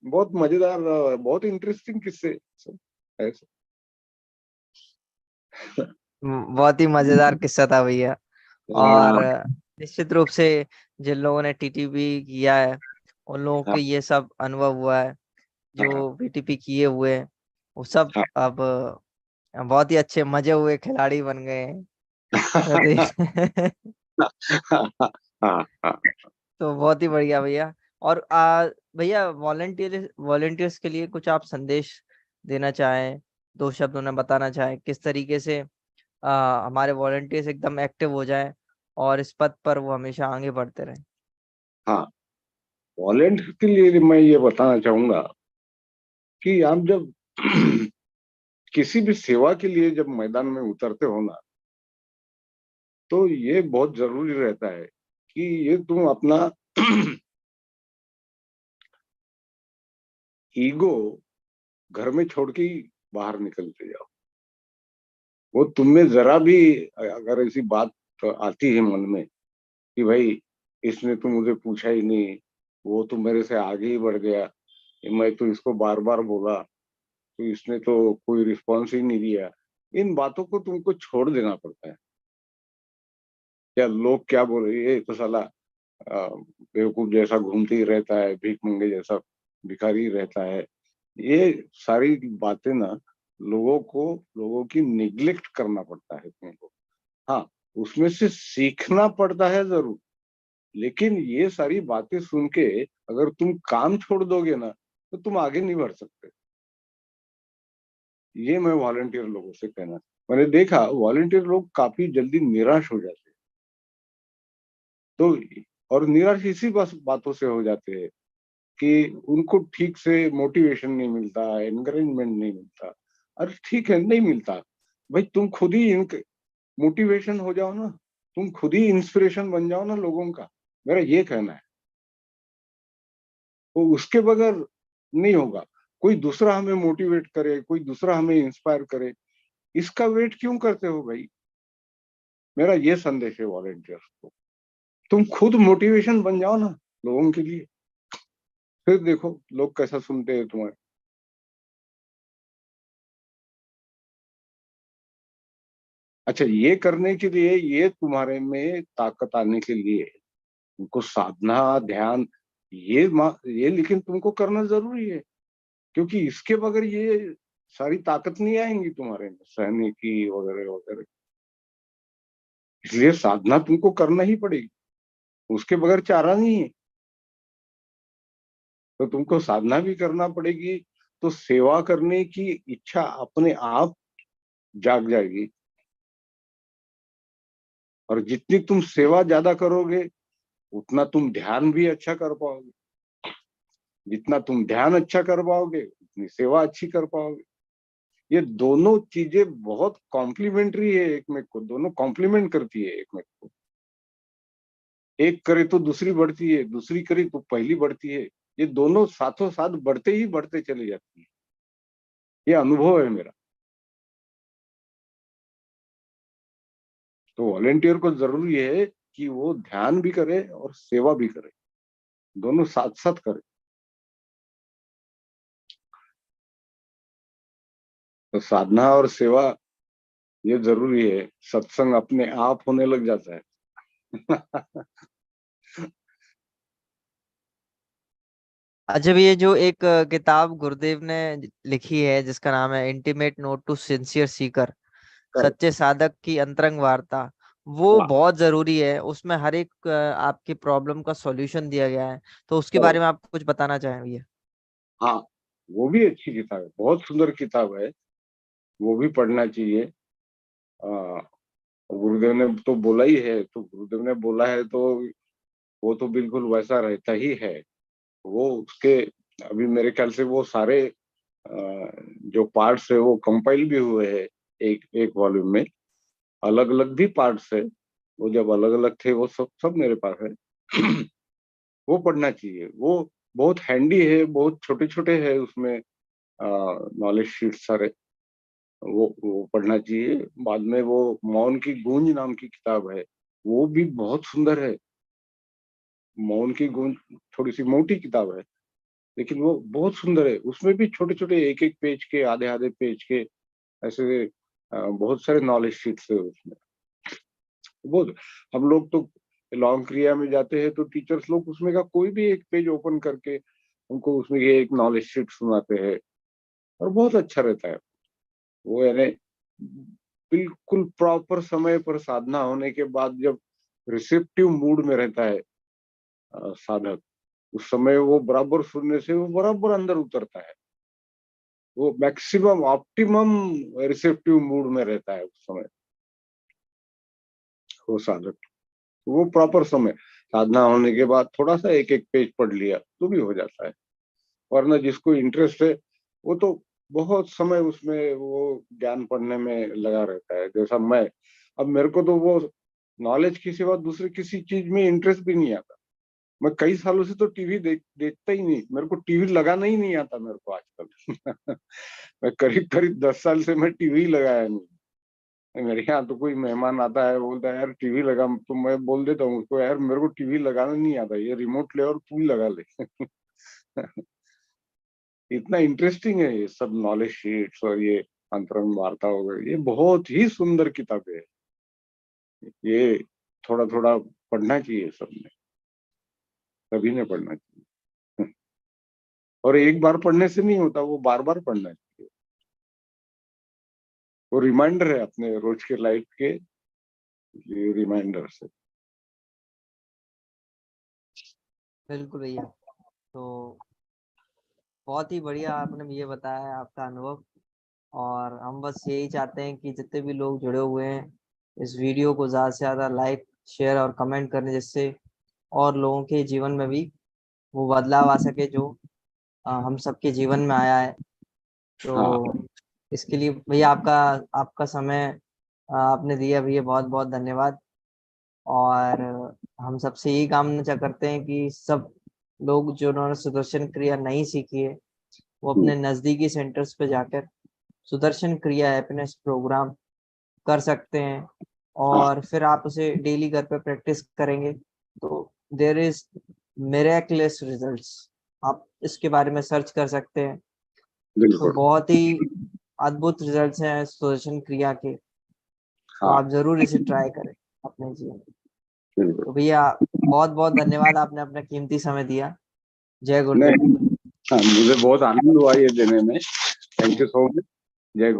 बहुत मजेदार, बहुत इंटरेस्टिंग किस्से सब ऐसे। बहुत ही मजेदार किस्सा था भैया। और हाँ, निश्चित रूप से जिन लोगों ने टीटीपी किया है उन लोगों को हाँ, ये सब अनुभव हुआ है, हाँ, जो बीटीपी किए हुए हैं वो सब हाँ। अब बहुत ही अच्छे मजे हुए खिलाड़ी बन गए हैं। हाँ, हाँ। तो बहुत ही बढ़िया भैया। और भैया वॉलेंटियर्स के लिए कुछ आप संदेश देना चाहें, दो शब्द उन्हें बताना चाहें किस तरीके से हमारे वॉलेंटियर्स एकदम एक्टिव हो जाएं और इस पद पर वो हमेशा आगे बढ़ते रहें। हाँ, वॉलेंटियर के लिए मैं ये बताना चाहूंगा कि आप जब किसी भी सेवा के लिए जब मैदान में उतरते हो ना, तो ये बहुत जरूरी रहता है कि ये तुम अपना ईगो घर में छोड़ के ही बाहर निकलते जाओ। वो तुम में जरा भी अगर ऐसी बात आती है मन में कि भाई इसने तो मुझे पूछा ही नहीं, वो तो मेरे से आगे ही बढ़ गया, मैं तो इसको बार बार बोला तो इसने तो कोई रिस्पॉन्स ही नहीं दिया, इन बातों को तुमको छोड़ देना पड़ता है। क्या लोग क्या बोले, ये तो साला बेवकूफ जैसा घूमते ही रहता है, भीख मंगे जैसा भिखारी रहता है, ये सारी बातें ना लोगों की निग्लेक्ट करना पड़ता है तुमको। हाँ, उसमें से सीखना पड़ता है जरूर, लेकिन ये सारी बातें सुन के अगर तुम काम छोड़ दोगे ना तो तुम आगे नहीं बढ़ सकते। ये मैं वॉलंटियर लोगों से कहना, मैंने देखा वॉलंटियर लोग काफी जल्दी निराश हो जाते हैं। तो और निराश इसी बातों से हो जाते हैं कि उनको ठीक से मोटिवेशन नहीं मिलता, एनकरेजमेंट नहीं मिलता। अरे ठीक है, नहीं मिलता, भाई तुम खुद ही मोटिवेशन हो जाओ ना, तुम खुद ही इंस्पिरेशन बन जाओ ना लोगों का, मेरा ये कहना है। वो उसके बगैर नहीं होगा। कोई दूसरा हमें मोटिवेट करे, कोई दूसरा हमें इंस्पायर करे, इसका वेट क्यों करते हो भाई? मेरा ये संदेश है वॉलंटियर्स को, तुम खुद मोटिवेशन बन जाओ ना लोगों के लिए, फिर देखो लोग कैसा सुनते हैं तुम्हारे। अच्छा, ये करने के लिए, ये तुम्हारे में ताकत आने के लिए तुमको साधना, ध्यान, ये लेकिन तुमको करना जरूरी है, क्योंकि इसके बगैर ये सारी ताकत नहीं आएंगी तुम्हारे में सहने की वगैरह वगैरह। इसलिए साधना तुमको करना ही पड़ेगी, उसके बगैर चारा नहीं है। तो तुमको साधना भी करना पड़ेगी, तो सेवा करने की इच्छा अपने आप जाग जाएगी। और जितनी तुम सेवा ज्यादा करोगे उतना तुम ध्यान भी अच्छा कर पाओगे। जितना तुम ध्यान अच्छा कर पाओगे उतनी सेवा अच्छी कर पाओगे। ये दोनों चीजें बहुत कॉम्प्लीमेंट्री है एक में को, दोनों कॉम्प्लीमेंट करती है एक में को। एक करे तो दूसरी बढ़ती है, दूसरी करे तो पहली बढ़ती है, ये दोनों साथों साथ बढ़ते ही बढ़ते चली जाती है। ये अनुभव है मेरा। तो वॉलेंटियर को जरूरी है कि वो ध्यान भी करे और सेवा भी करे, दोनों साथ साथ करे। तो साधना और सेवा ये जरूरी है, सत्संग अपने आप होने लग जाता है। अच्छा, ये जो एक किताब गुरुदेव ने लिखी है जिसका नाम है intimate note to sincere seeker, correct. सच्चे साधक की अंतरंग वार्ता, वो वाह। बहुत जरूरी है। उसमें हर एक आपकी प्रॉब्लम का सॉल्यूशन दिया गया है, तो उसके बारे करेक्ट। में आप कुछ बताना चाहेंगे? हाँ, वो भी अच्छी किताब है, बहुत सुंदर किताब है, वो भी पढ़ना चाहिए। आ, गुरुदेव ने तो बोला ही है, तो गुरुदेव ने बोला है तो वो तो बिल्कुल वैसा रहता ही है। वो उसके अभी मेरे ख्याल से वो सारे जो पार्ट्स है वो कंपाइल भी हुए हैं एक एक वॉल्यूम में। अलग अलग भी पार्ट्स है, वो जब अलग अलग थे वो सब सब मेरे पास है। वो पढ़ना चाहिए, वो बहुत हैंडी है, बहुत छोटे छोटे है उसमें नॉलेज शीट सारे। वो पढ़ना चाहिए। बाद में वो मौन की गूंज नाम की किताब है, वो भी बहुत सुंदर है। मौन की गूंज थोड़ी सी मोटी किताब है, लेकिन वो बहुत सुंदर है। उसमें भी छोटे छोटे एक एक पेज के, आधे आधे पेज के ऐसे बहुत सारे नॉलेज शीट्स है उसमें। बहुत, हम लोग तो लॉन्ग क्रिया में जाते हैं तो टीचर्स लोग उसमें का कोई भी एक पेज ओपन करके हमको उसमें ये एक नॉलेज शीट सुनाते हैं, और बहुत अच्छा रहता है वो। यानी बिल्कुल प्रॉपर समय पर साधना होने के बाद जब रिसेप्टिव मूड में रहता है साधक, उस समय वो बराबर सुनने से वो बराबर अंदर उतरता है। वो मैक्सिमम ऑप्टिमम रिसेप्टिव मूड में रहता है उस समय वो साधक। वो प्रॉपर समय, साधना होने के बाद थोड़ा सा एक एक पेज पढ़ लिया तो भी हो जाता है। वरना जिसको इंटरेस्ट है वो तो बहुत समय उसमें वो ज्ञान पढ़ने में लगा रहता है। जैसा मैं, अब मेरे को तो वो नॉलेज के सिवा दूसरे किसी चीज में इंटरेस्ट भी नहीं आता। मैं कई सालों से तो टीवी देखता ही नहीं, मेरे को टीवी लगाना ही नहीं आता मेरे को आजकल। मैं करीब करीब 10 साल से मैं टीवी लगाया नहीं। मेरे यहाँ तो कोई मेहमान आता है, बोलता है यार टीवी लगा, तो मैं बोल देता हूँ उसको, यार मेरे को टीवी लगाना नहीं आता, ये रिमोट ले और तू ही लगा ले। इतना इंटरेस्टिंग है ये सब नॉलेज शीट्स और ये अंतरंग वार्ता वगैरह, ये बहुत ही सुंदर किताबें है। ये थोड़ा थोड़ा पढ़ना चाहिए सबने, सभी ने पढ़ना चाहिए। और एक बार पढ़ने से नहीं होता, वो बार बार पढ़ना चाहिए। वो रिमाइंडर है अपने रोज के लाइफ के, ये रिमाइंडर है। बिल्कुल भैया। तो बहुत ही बढ़िया आपने ये बताया है आपका अनुभव, और हम बस यही चाहते हैं कि जितने भी लोग जुड़े हुए हैं इस वीडियो को ज़्यादा से ज़्यादा लाइक, शेयर और कमेंट करें, जिससे और लोगों के जीवन में भी वो बदलाव आ सके जो हम सबके जीवन में आया है। हाँ, तो इसके लिए भैया आपका आपका समय आपने दिया भैया, बहुत बहुत धन्यवाद। और हम सबसे यही कामना करते हैं कि सब लोग जो उन्होंने सुदर्शन क्रिया नहीं सीखी है वो अपने नज़दीकी सेंटर्स पे जाकर सुदर्शन क्रिया हैप्पीनेस प्रोग्राम कर सकते हैं, हाँ, और फिर आप उसे डेली घर पे प्रैक्टिस करेंगे तो देयर इज मिरेकलेस रिजल्ट्स। आप इसके बारे में सर्च कर सकते हैं। तो बिल्कुल। बहुत ही अद्भुत रिजल्ट्स हैं सुदर्शन क्रिया के, तो हाँ, आप जरूर इसे ट्राई करें अपने जीवन में। बिल्कुल। तो भैया बहुत बहुत धन्यवाद, आपने अपना कीमती समय दिया। जय गुरुदेव। नहीं, हाँ, मुझे बहुत आनंद हुआ ये देने में। Thank you so much. जय गुरु।